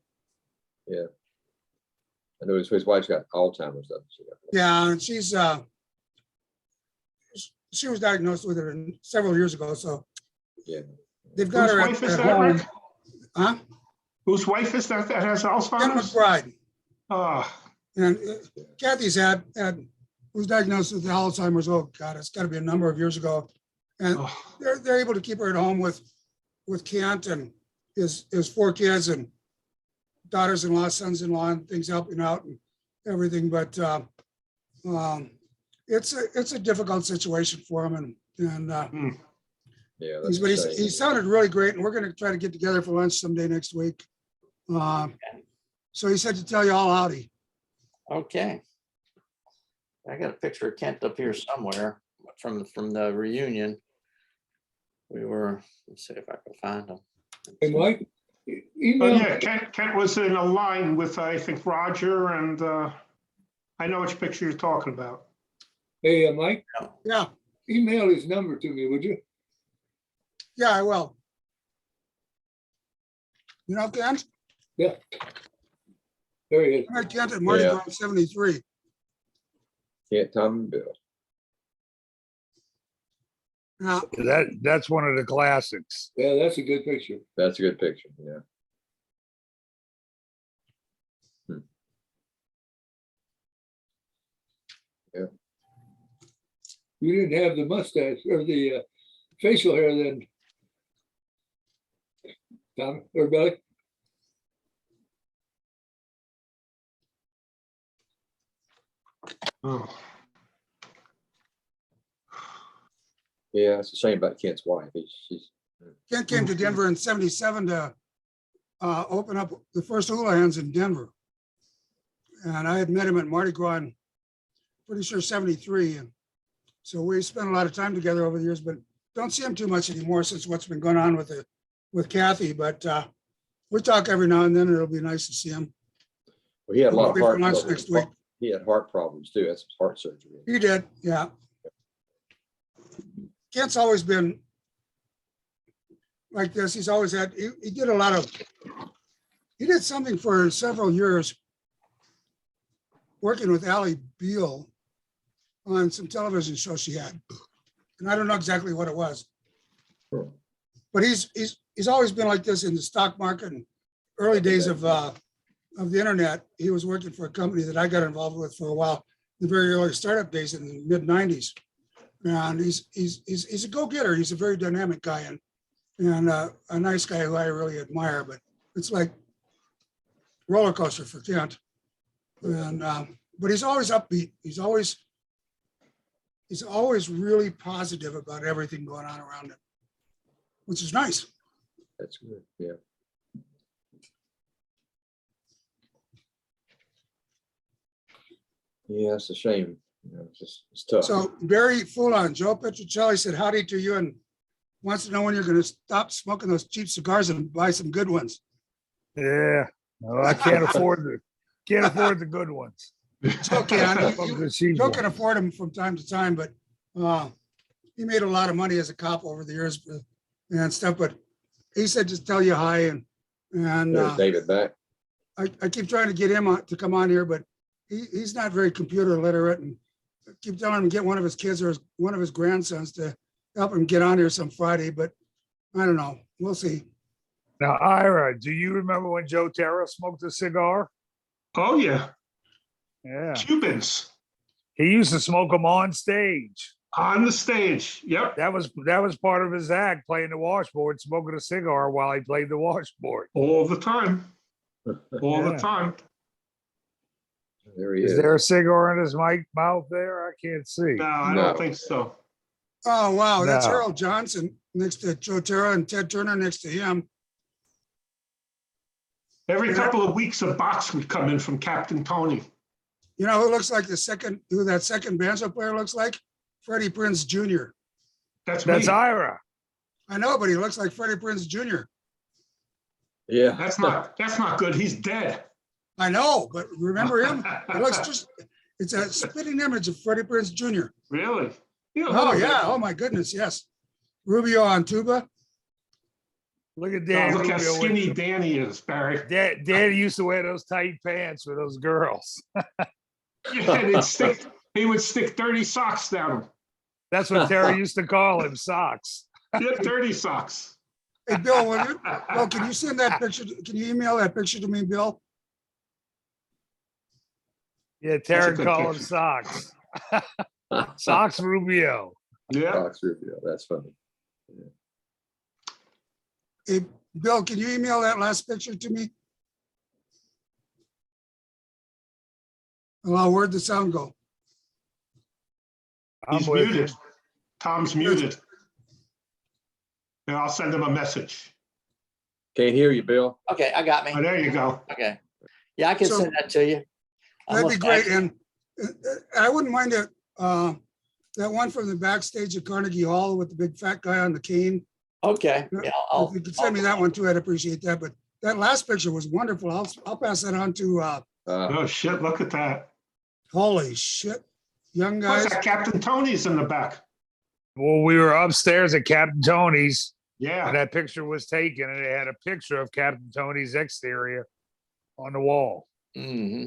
Yeah. I know his wife's got Alzheimer's stuff. Yeah, and she was diagnosed with it several years ago, so Yeah. they've got Whose her wife is at that, home. Rick? Huh? Whose wife is that has Kent Alzheimer's? McBride. Oh, And Kathy's was diagnosed with Alzheimer's. Oh God, it's got to be a number of years ago. And oh. they're able to keep her at home with Kent and his 4 kids and daughters-in-law, sons-in-law, and things helping out and everything. But it's a difficult situation for him. And Yeah. that's a shame. he sounded really great. And we're going to try to get together for lunch someday next week. So he said to tell you all howdy. okay. I got a picture of Kent up here somewhere from the reunion. Let's see if I can find him. Hey, Mike, Oh, email, yeah, Kent was in a line with, I think, Roger, and I know which picture you're talking about. hey, Mike, Yeah, email his number to me, would you? yeah, I will. You know, Kent? Yeah. There he is. I met Kent at Mardi Yeah. Gras 73. Can't Tom and Bill. Now, That's one of the classics. Yeah, that's a good picture. That's a good picture, yeah. You didn't have the mustache or the facial hair then. Tom or Billy? Oh. Yeah, it's a shame about Kent's wife. She's, Kent came to Denver in 77 to open up the first hula hands in Denver. And I had met him at Mardi Gras in pretty sure 73. And so we spent a lot of time together over the years, but don't see him too much anymore since what's been going on with Kathy. But we talk every now and then. It'll be nice to see him. well, he had a lot of Maybe for heart lunch problems. next week. He had heart problems too. That's heart surgery. He did, yeah. Kent's always been like this. He's always had, he did a lot of, he did something for several years working with Ally Beal on some television show she had. And I don't know exactly what it was. Sure. But he's always been like this in the stock market and early days of the internet. He was working for a company that I got involved with for a while, the very early startup days in the mid 90s. And he's a go-getter. He's a very dynamic guy and a nice guy who I really admire, but it's like roller coaster for Kent. And but he's always upbeat. He's always really positive about everything going on around him, which is nice. That's good, yeah. Yeah, it's a shame. You know, it's tough. So Barry Fulon, Joe Petrocelli said howdy to you and wants to know when you're going to stop smoking those cheap cigars and buy some good ones. Yeah. No, I can't afford the good ones. Joe can, Fuck the cheap Joe can ones. afford them from time to time, but he made a lot of money as a cop over the years and stuff, but he said just tell you hi and There's David back. I keep trying to get him to come on here, but he's not very computer literate, and I keep telling him to get one of his kids or one of his grandsons to help him get on here some Friday, but I don't know. We'll see. Now, Ira, do you remember when Joe Terra smoked a cigar? Oh, yeah, Yeah, Cubans he used to smoke them on stage. on the stage. Yep, That was part of his act, playing the washboard, smoking a cigar while he played the washboard. all the time, all the Yeah. time. There he Is is. there a cigar in his mouth there? I can't see. No, I No. don't think so. Oh, wow, that's No. Harold Johnson next to Joe Terra and Ted Turner next to him. Every couple of weeks, a box would come in from Captain Tony. You know who looks like who that second banjo player looks like? Freddie Prinze Jr. That's me. That's Ira. I know, but he looks like Freddie Prinze Jr. Yeah. That's not good. He's dead. I know, but remember him? It looks just, it's a spitting image of Freddie Prinze Jr. Really? Yeah, a Oh, little bit. yeah. Oh, my goodness. Yes. Rubio on tuba. Look at Oh, Danny look how Rubio. skinny Danny is, Barry. Danny used to wear those tight pants with those girls. Yeah, and he would stick dirty socks down him. That's what Terry used to call him, socks. Yeah, dirty socks. Hey, Bill, Bill, can you send that picture? Can you email that picture to me, Bill? Yeah, Terry good called him picture. socks. Socks Rubio. Yeah, Fox Rubio. That's funny. Hey, Bill, can you email that last picture to me? Well, where'd the sound go? I'm he's with you. muted. Tom's muted. Yeah, I'll send him a message. Can't hear you, Bill. Okay, I got me. Oh, there you go. Okay. Yeah, I can So- send that to you. That'd be great. And I wouldn't mind it, that one from the backstage at Carnegie Hall with the big fat guy on the cane. Okay, yeah, If you could send me that one too, I'd appreciate that. But that last picture was wonderful. I'll pass that on to, Oh, shit, look at that. holy shit, young What's guys. that? Captain Tony's in the back. Well, we were upstairs at Captain Tony's, Yeah. and that picture was taken, and it had a picture of Captain Tony's exterior on the wall. hmm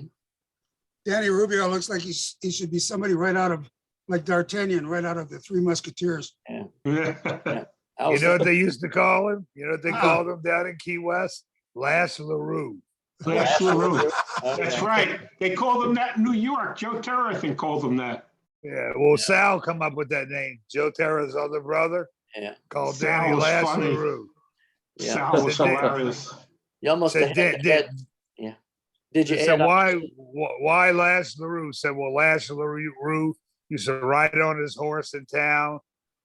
Danny Rubio looks like he should be somebody right out of, like D'Artagnan, right out of the Three Musketeers. I You was know what they used to call him? You know what they Ah. called him down in Key West? Lash LaRue. Flash LaRue. That's Okay. right. They called him that in New York. Joe Terra, I think, called him that. Yeah, well, Sal come up with that name. Joe Terra's other brother Yeah, called Sal Danny was Lash funny. LaRue. yeah. Sal was Did they- hilarious. You almost Said, had did, to add- yeah. Did you They said, add? why Lash LaRue? Said, well, Lash LaRue used to ride on his horse in town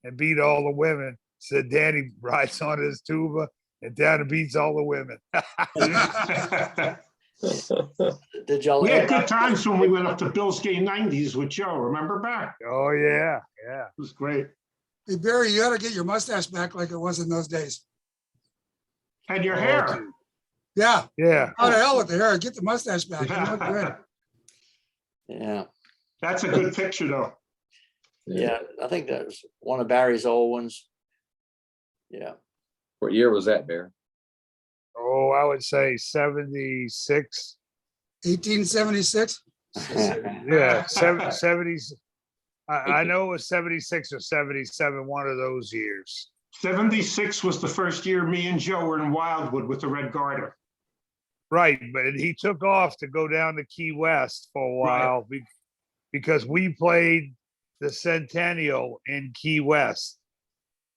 and beat all the women. Said Danny rides on his tuba and down and beats all the women. Did y'all? We had add good up- times when we went up to Bill's Gay 90s with Joe. Remember back? Oh, yeah, yeah. It was great. Hey, Barry, you ought to get your mustache back like it was in those days. And your Oh, hair. dude. Yeah, Yeah. how the hell with the hair? Get the mustache back. You look good. Yeah, That's a good picture, though. yeah. I think that was one of Barry's old ones. Yeah. What year was that, Barry? Oh, I would say 76. 1876. Yeah, 70s. I know it was 76 or 77, one of those years. 76 was the first year me and Joe were in Wildwood with the Red Garter. Right, but he took off to go down to Key West for a Right. while because we played the Centennial in Key West.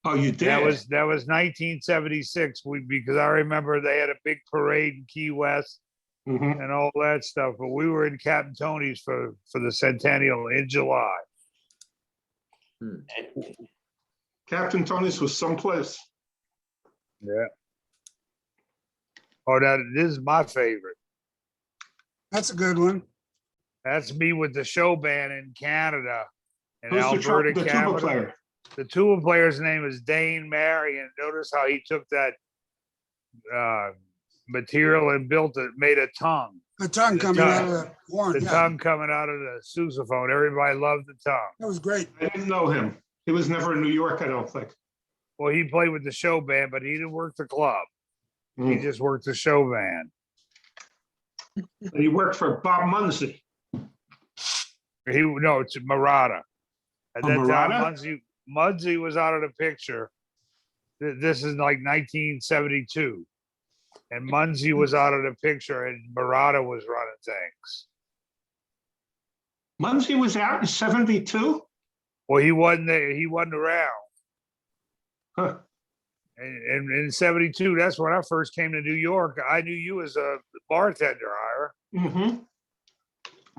Oh, you did? That was 1976. Because I remember they had a big parade in Key West Mhm. and all that stuff. But we were in Captain Tony's for the Centennial in July. Captain Tony's was someplace. Yeah. Oh, this is my favorite. That's a good one. That's me with the show band in Canada, in Who's Alberta, the tuba Canada. player? The tuba player's name is Dane Marion. Notice how he took that material and made a tongue. The tongue The coming out of tongue. the horn. The Yeah, tongue coming out of the sousaphone. Everybody loved the tongue. that was great. I didn't know him. He was never in New York, I don't think. Well, he played with the show band, but he didn't work the club. He Hmm. just worked the show band. And he worked for Bob Munsey. No, it's Murata. At Oh, that time, Murata? Muggsy was out of the picture. This is like 1972. And Munsey was out of the picture and Murata was running things. Munsey was out in 72? Well, he wasn't there, he wasn't around. Huh. And in 72, that's when I first came to New York. I knew you as a bartender, Ira. Mm-hmm.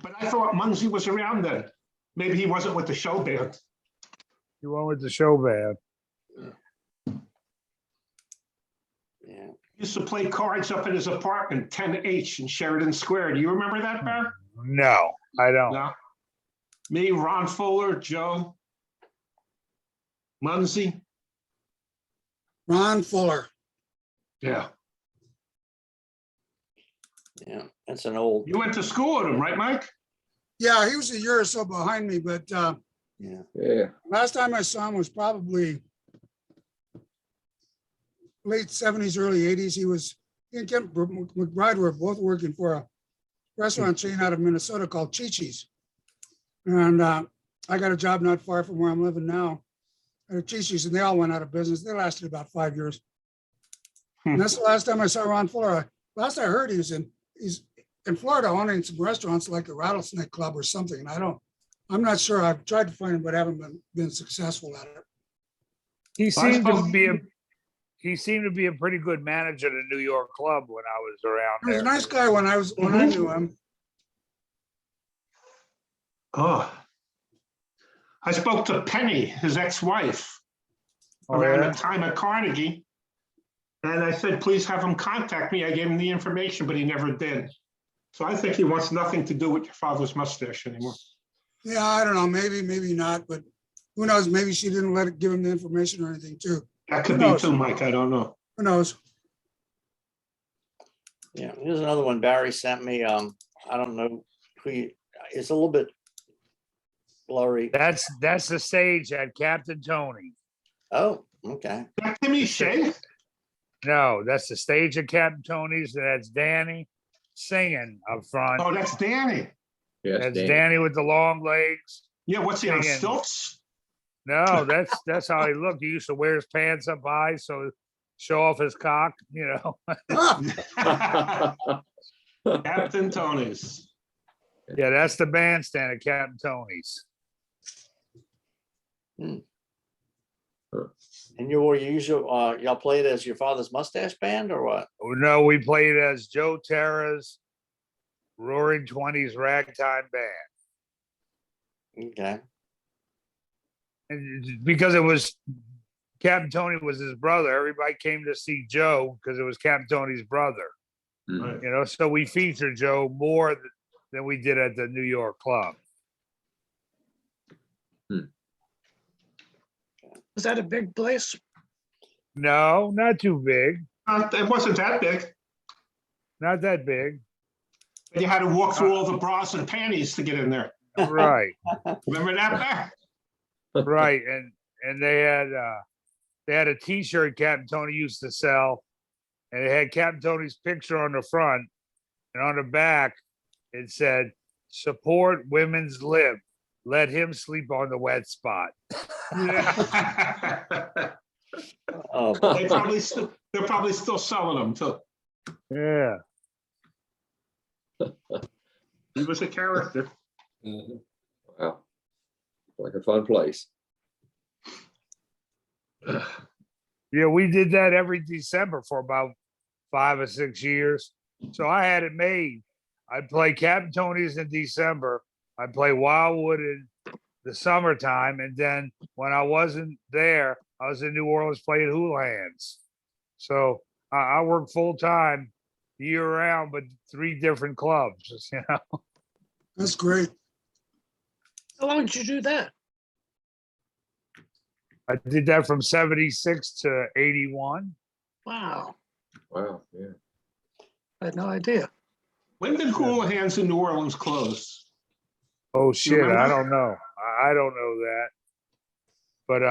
But I thought Munsey was around then. Maybe he wasn't with the show band. You went with the show band. Yeah. He used to play cards up in his apartment, 10H in Sheridan Square. Do you remember that, Bear? No, I don't. No. Me, Ron Fuller, Joe, Munsey. Ron Fuller. Yeah. Yeah, that's an old, You went to school with him, right, Mike? Yeah, he was a year or so behind me, but yeah. Yeah, last time I saw him was probably late 70s, early 80s. He and Kent McBride were both working for a restaurant chain out of Minnesota called Chi-Chi's. And I got a job not far from where I'm living now at Chi-Chi's, and they all went out of business. They lasted about 5 years. And that's the last time I saw Ron Fuller. Last I heard, he's in Florida owning some restaurants like the Rattlesnake Club or something. And I'm not sure. I've tried to find him, but haven't been successful at it. He Well, I seemed to suppose- be a pretty good manager at a New York club when I was around He was a there. nice guy when I knew him. Oh. I spoke to Penny, his ex-wife, Oh, around yeah? the time at Carnegie. And I said, please have him contact me. I gave him the information, but he never did. So I think he wants nothing to do with your father's mustache anymore. Yeah, I don't know. Maybe not, but who knows? Maybe she didn't give him the information or anything too. That could Who be knows? too, Mike. I don't know. Who knows? Yeah, here's another one Barry sent me. I don't know it's a little bit blurry. That's the stage at Captain Tony. Oh, okay. That Timmy Shea? No, that's the stage at Captain Tony's. That's Danny singing up front. Oh, that's Danny. yes, That's Danny. Danny with the long legs. Yeah, what's he on Singing. stilts? No, that's how he looked. He used to wear his pants up high, so show off his cock, you know. Captain Tony's. Yeah, that's the bandstand at Captain Tony's. And you usually, y'all played as your father's mustache band or what? No, we played as Joe Terra's Roaring Twenties Ragtime Band. Okay. And because it was Captain Tony was his brother, everybody came to see Joe because it was Captain Tony's brother. Mhm. You know, so we featured Joe more than we did at the New York club. Was that a big place? No, not too big. It wasn't that big. Not that big. And you had to walk through all the bras and panties to get in there. Right. Remember that, Bear? Right. And they had a t-shirt Captain Tony used to sell, and it had Captain Tony's picture on the front, and on the back it said, "Support women's lib. Let him sleep on the wet spot." Oh, They're probably still selling them too. Yeah. He was a character. Wow. Like a fun place. Yeah, we did that every December for about 5 or 6 years. So I had it made. I'd play Captain Tony's in December. I'd play Wildwood in the summertime. And then when I wasn't there, I was in New Orleans playing Houlihan's. So I worked full time year round, but 3 different clubs, you know. That's great. How long did you do that? I did that from 76 to 81. Wow, Wow, yeah. I had no idea. When did Houlihan's in New Orleans close? Oh shit, I remember? don't know. I don't know that. But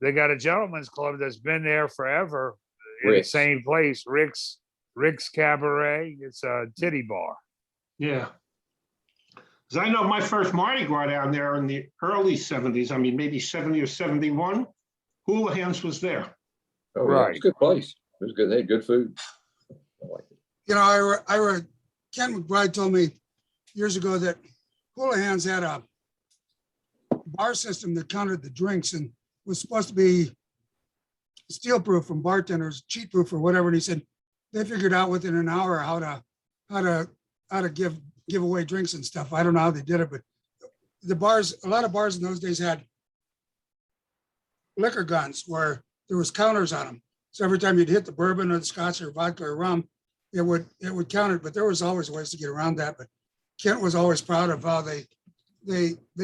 they got a gentleman's club that's been there forever in the Rick's. same place, Rick's Cabaret. It's a titty bar. Yeah. Because I know my first Mardi Gras down there in the early 70s, I mean, maybe 70 or 71, Houlihan's was there. Oh, yeah, Right. it's a good place. It was good. They had good food. I like it. You know, Ken McBride told me years ago that Houlihan's had a bar system that counted the drinks and was supposed to be steel proof from bartenders, cheat proof or whatever. And he said they figured out within an hour how to give away drinks and stuff. I don't know how they did it, but the bars, a lot of bars in those days had liquor guns where there was counters on them. So every time you'd hit the bourbon or the scotch or vodka or rum, it would count it, but there was always ways to get around that. But Kent was always proud of how they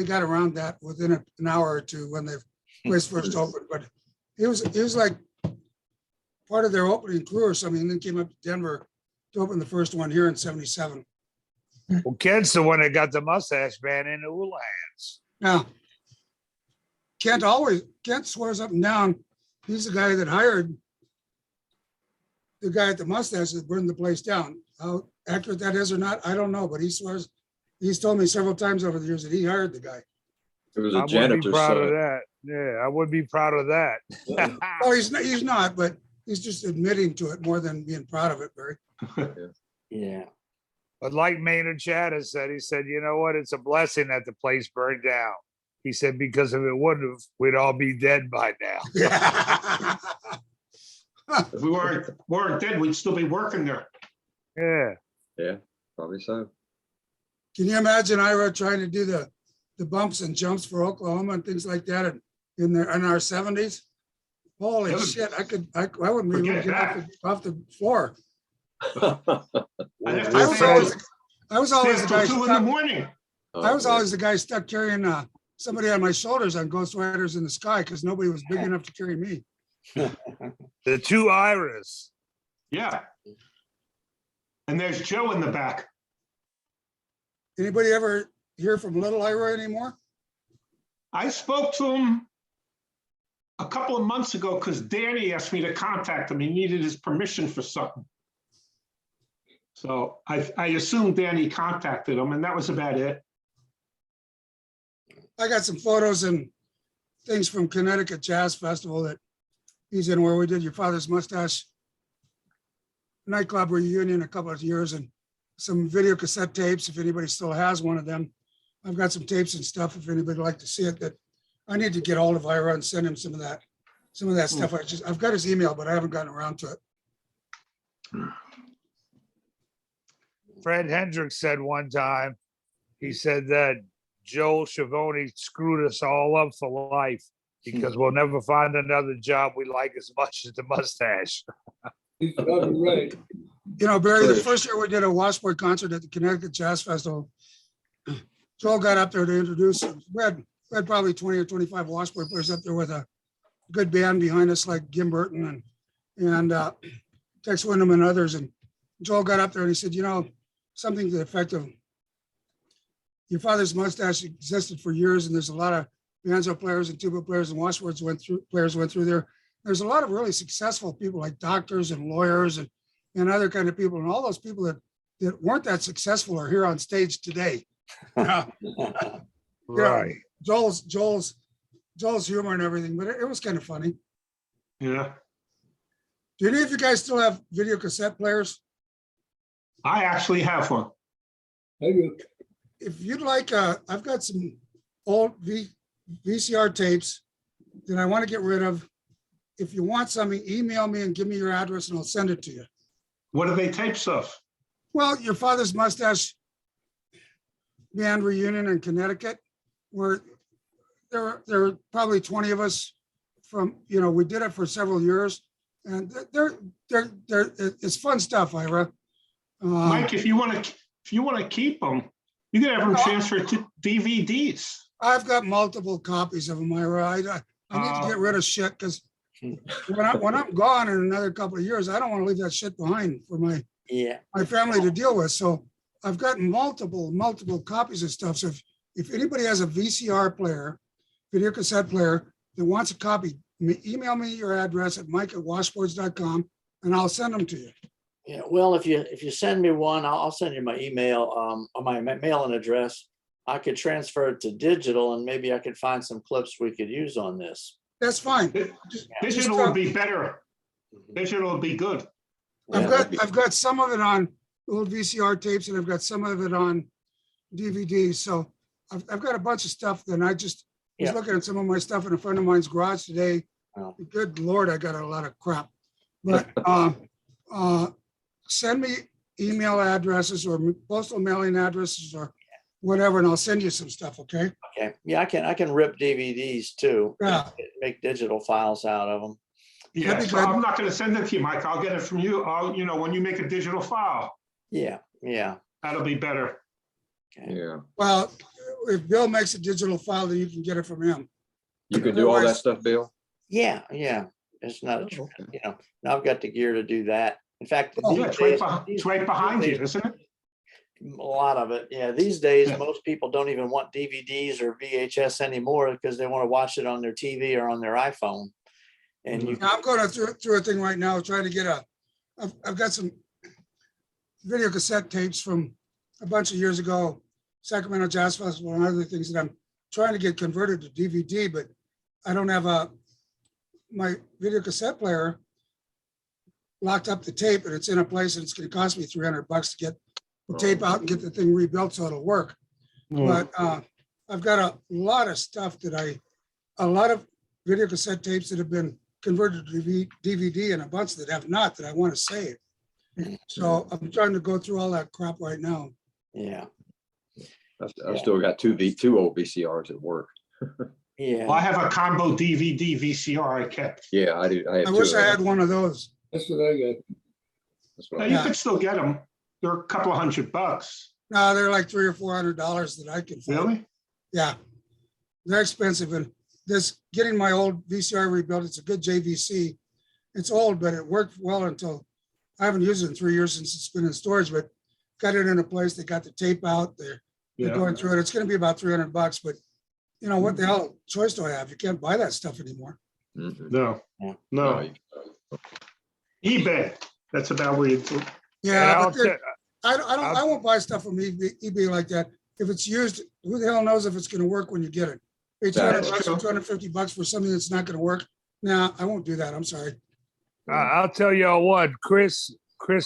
got around that within an hour or two when the place first opened. But it was like part of their opening crew or something, and then came up to Denver to open the first one here in '77. Well, Kent's the one that got the mustache ban in the Houlihan's. Now, Kent swears up and down, he's the guy that hired the guy at the mustache that burned the place down. How accurate that is or not, I don't know, but he swears, he's told me several times over the years that he hired the guy. It was I a would be janitor's proud of son. that. Yeah, I would be proud of that. Oh, he's not, but he's just admitting to it more than being proud of it, Barry. Yeah. But like Maynard Chattis said, he said, you know what? It's a blessing that the place burned down. He said, because if it wouldn't have, we'd all be dead by now. Yeah. If we weren't dead, we'd still be working there. Yeah. Yeah, probably so. Can you imagine Ira trying to do the bumps and jumps for Oklahoma and things like that in our 70s? Holy That would- shit, I wouldn't be able to Forget get off the floor. I'd have I to was stay always, up I was always the guy till 2 in the stuck, morning. I was always the guy stuck carrying somebody on my shoulders on Ghost Riders in the Sky because nobody was big enough to carry me. The two Iris. Yeah. And there's Joe in the back. Anybody ever hear from Little Ira anymore? I spoke to him a couple of months ago because Danny asked me to contact him. He needed his permission for something. So I assumed Danny contacted him, and that was about it. I got some photos and things from Connecticut Jazz Festival that he's in, where we did Your Father's Mustache nightclub reunion a couple of years, and some video cassette tapes, if anybody still has one of them. I've got some tapes and stuff, if anybody would like to see it, that I need to get hold of Ira and send him some of that stuff. I've got his email, but I haven't gotten around to it. Fred Hendricks said one time, he said that Joel Schiavone screwed us all up for life because we'll never find another job we like as much as the mustache. He's probably right. You know, Barry, the Sure. first year we did a washboard concert at the Connecticut Jazz Festival, Joel got up there to introduce, we had probably 20 or 25 washboard players up there with a good band behind us like Jim Burton and Tex Wyndham and others. And Joel got up there and he said, you know, something to the effect of, Your Father's Mustache existed for years and there's a lot of banjo players and tuba players and washboards went through there. There's a lot of really successful people like doctors and lawyers and other kind of people. And all those people that weren't that successful are here on stage today. Right. Joel's humor and everything, but it was kind of funny. Yeah. Do any of you guys still have video cassette players? I actually have one. I do. If you'd like, I've got some old VCR tapes that I want to get rid of. If you want something, email me and give me your address and I'll send it to you. What are they tapes of? Well, Your Father's Mustache band reunion in Connecticut, where there are probably 20 of us from, we did it for several years, and it's fun stuff, Ira. Mike, if you want to keep them, you can have them transferred to DVDs. I've got multiple copies of them, Ira. I need to get rid of shit because when I'm gone in another couple of years, I don't want to leave that shit behind for my family to deal with. So I've got multiple copies of stuff. So if anybody has a VCR player, video cassette player that wants a copy, email me your address at mike@washboards.com and I'll send them to you. Yeah, well, if you send me one, I'll send you my email, or my mailing address. I could transfer it to digital and maybe I could find some clips we could use on this. That's fine. Digital would be better. Digital would be good. I've got some of it on old VCR tapes and I've got some of it on DVD. So I've got a bunch of stuff. Then I just was Yeah. looking at some of my stuff in a friend of mine's garage today. Oh. Good Lord, I got a lot of crap. But send me email addresses or postal mailing addresses or whatever, and I'll send you some stuff, okay? Okay, yeah, I can rip DVDs too. Yeah. Make digital files out of them. Yeah, That'd be so good. I'm not gonna send it to you, Mike. I'll get it from you. When you make a digital file, Yeah, that'll be better. Yeah, Well, if Bill makes a digital file, then you can get it from him. you can do all that Otherwise- stuff, Bill? yeah. It's not, Oh, okay. I've got the gear to do that. In fact, Oh, Yeah, these it's right days- behind, these- it's right behind you, these days, isn't it? A lot of it, yeah. These days, Yeah. most people don't even want DVDs or VHS anymore because they want to watch it on their TV or on their iPhone. And you, Now, I'm going through a thing right now, trying to get I've got some video cassette tapes from a bunch of years ago, Sacramento Jazz Festival and other things that I'm trying to get converted to DVD, but I don't have my video cassette player locked up the tape and it's in a place and it's gonna cost me $300 to get the tape out and get the thing rebuilt so it'll work. But I've got a lot of stuff a lot of video cassette tapes that have been converted to DVD and a bunch that have not, that I want to save. So I'm trying to go through all that crap right now. yeah, I've still got two old VCRs at work. Well, I yeah. have a combo DVD VCR I kept. Yeah, I do. I have I two wish of I them. had one of those. That's what I got. That's what Now, I- you Yeah. could still get them. They're a couple of $100. No, they're like $300 or $400 that I can find. Really? Yeah. They're expensive. And this, getting my old VCR rebuilt, it's a good JVC. It's old, but it worked well until, I haven't used it in 3 years since it's been in storage, but got it in a place, they got the tape out, they're Yeah. going through it. It's gonna be about $300, but you know, what the hell choice do I have? You can't buy that stuff anymore. Mhm. No, Yeah. No, no. eBay, that's about where you, And Yeah, I'll but they're- te- I won't buy stuff from eBay like that. If it's used, who the hell knows if it's gonna work when you get it? Pay That's $200 true. or $250 for something that's not gonna work. Nah, I won't do that. I'm sorry. I'll tell y'all what, Chris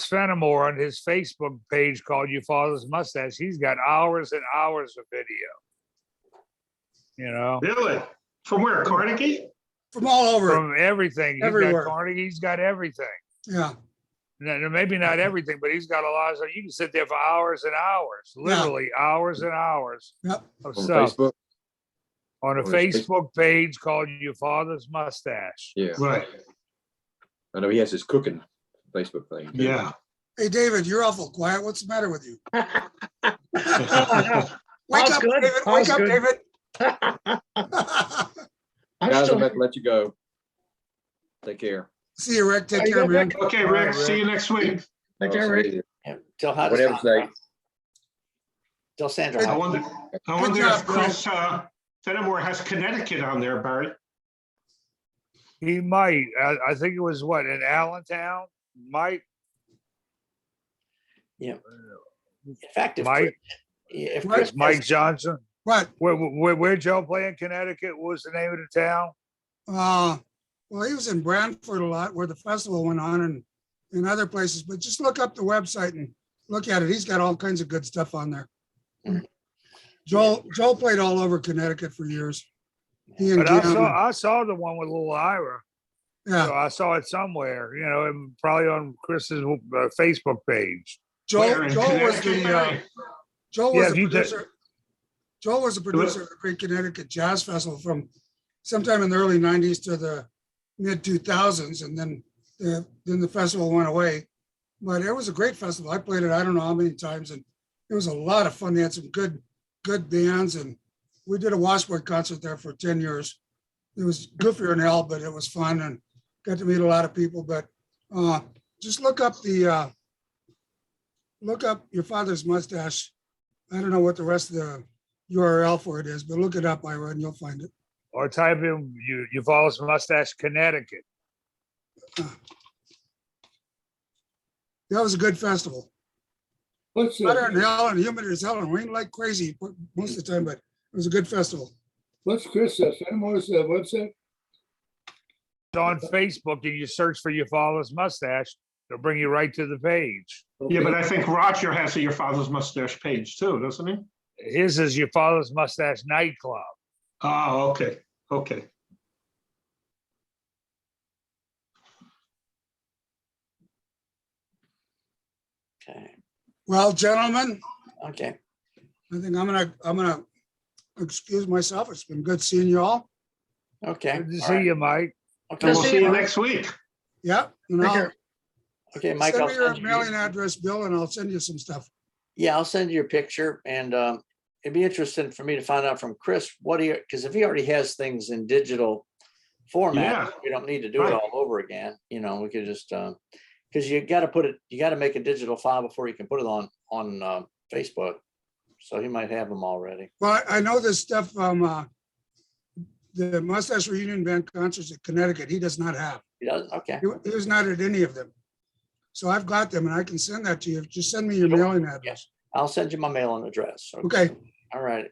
Fenimore on his Facebook page called Your Father's Mustache. He's got hours and hours of video. You know, really? From where, Carnegie? From all over. from everything. He's Everywhere. got Carnegie, he's got everything. Yeah, Maybe not everything, but he's got a lot. So you can sit there for hours and hours, literally hours and hours yep. of on stuff Facebook. on a On his Facebook page called Your Father's Mustache. Yeah, Right, I know he has his cooking Facebook thing. too. yeah. Hey, David, you're awful quiet. What's the matter with you? Wake All's up, good. David. All's Wake up, good. David. I'm Guys, I'm still, about to let you go. Take care. See you, Rick. Take Are you care, good, man. Rick? Okay, All right, Rick, see you next week. Take care, I'll Rick. see you. Yeah, Tell how Whatever, Snake. Tell Sandra. I how- wonder, I wonder job, if Chris Fenimore has Connecticut on there, Barry. He might. I think it was what, in Allentown? Might. In fact, if Mike, If What? Chris Mike has- Johnson. What? Where'd y'all play in Connecticut? What was the name of the town? Well, he was in Brantford a lot where the festival went on and in other places, but just look up the website and look at it. He's got all kinds of good stuff on there. Mm. Joel played all over Connecticut for years. He and But Jim, I saw the one with little Ira. So yeah, I saw it somewhere, and probably on Chris's Facebook page. Where, in Joel was Connecticut, the, Barry? Joel Yeah, was if the you did- producer. Joel was the producer of the Great Connecticut Jazz Festival from sometime in the early 90s to the mid 2000s. And then the festival went away. But it was a great festival. I played it, I don't know how many times, and it was a lot of fun. They had some good bands, and we did a washboard concert there for 10 years. It was goofier than hell, but it was fun and got to meet a lot of people. But just look up Your Father's Mustache. I don't know what the rest of the URL for it is, but look it up, Ira, and you'll find it. or type in Eufaula's Mustache, Connecticut. That was a good festival. What's Hotter than that? hell and humid as hell and rained like crazy most of the time, but it was a good festival. What's Chris, Fenimore's website? It's on Facebook and you search for Eufaula's Mustache, it'll bring you right to the page. Yeah, but Okay. I think Roger has a Your Father's Mustache page too, doesn't he? His is Eufaula's Mustache Nightclub. Oh, okay, okay. Okay, Well, gentlemen, okay. I think I'm gonna excuse myself. It's been good seeing you all. Okay. Good to all see right. you, Mike. Okay, And we'll see see you, you Mike. next week. Yeah. And Take I'll care. okay, Mike, send I'll me your send you, mailing address, Bill, and I'll send you some stuff. yeah, I'll send you your picture and it'd be interesting for me to find out from Chris, what do you, because if he already has things in digital format, Yeah. we don't need to do it Right. all over again. You know, we could just, because you got to put it, you got to make a digital file before you can put it on Facebook. So he might have them already. Well, I know this stuff from the Mustache Reunion Band concerts at Connecticut. He does not have. He doesn't? Okay. He was not at any of them. So I've got them and I can send that to you. Just send me your Sure. mailing address. I'll send you my mailing address. Okay. All right.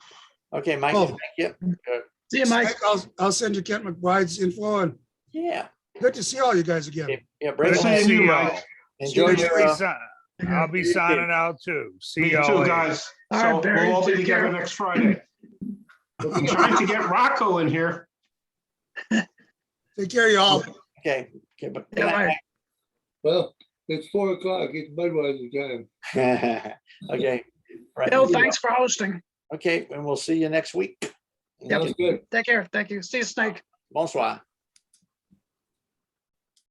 Okay, Mike, Oh. thank you. Good. See you, Mike. I'll send you Kent McBride's info and Yeah. good to see all you guys again. Yeah, bring Good them to in. see you, y'all. Mike. Enjoy you next your, week. I'll be you too. signing out too. See Me y'all too, later. guys. All So right, Barry, we'll all be take together care. next Friday. I'm trying to get Rocco in here. Take care, y'all. okay. Okay, but Yeah, bye. Well, it's 4 o'clock. It's Budweiser time. okay. Right. Bill, thanks for hosting. Okay, and we'll see you next week. Yep. Sounds good. Take care. Thank you. See you, Snake. Bonsoir.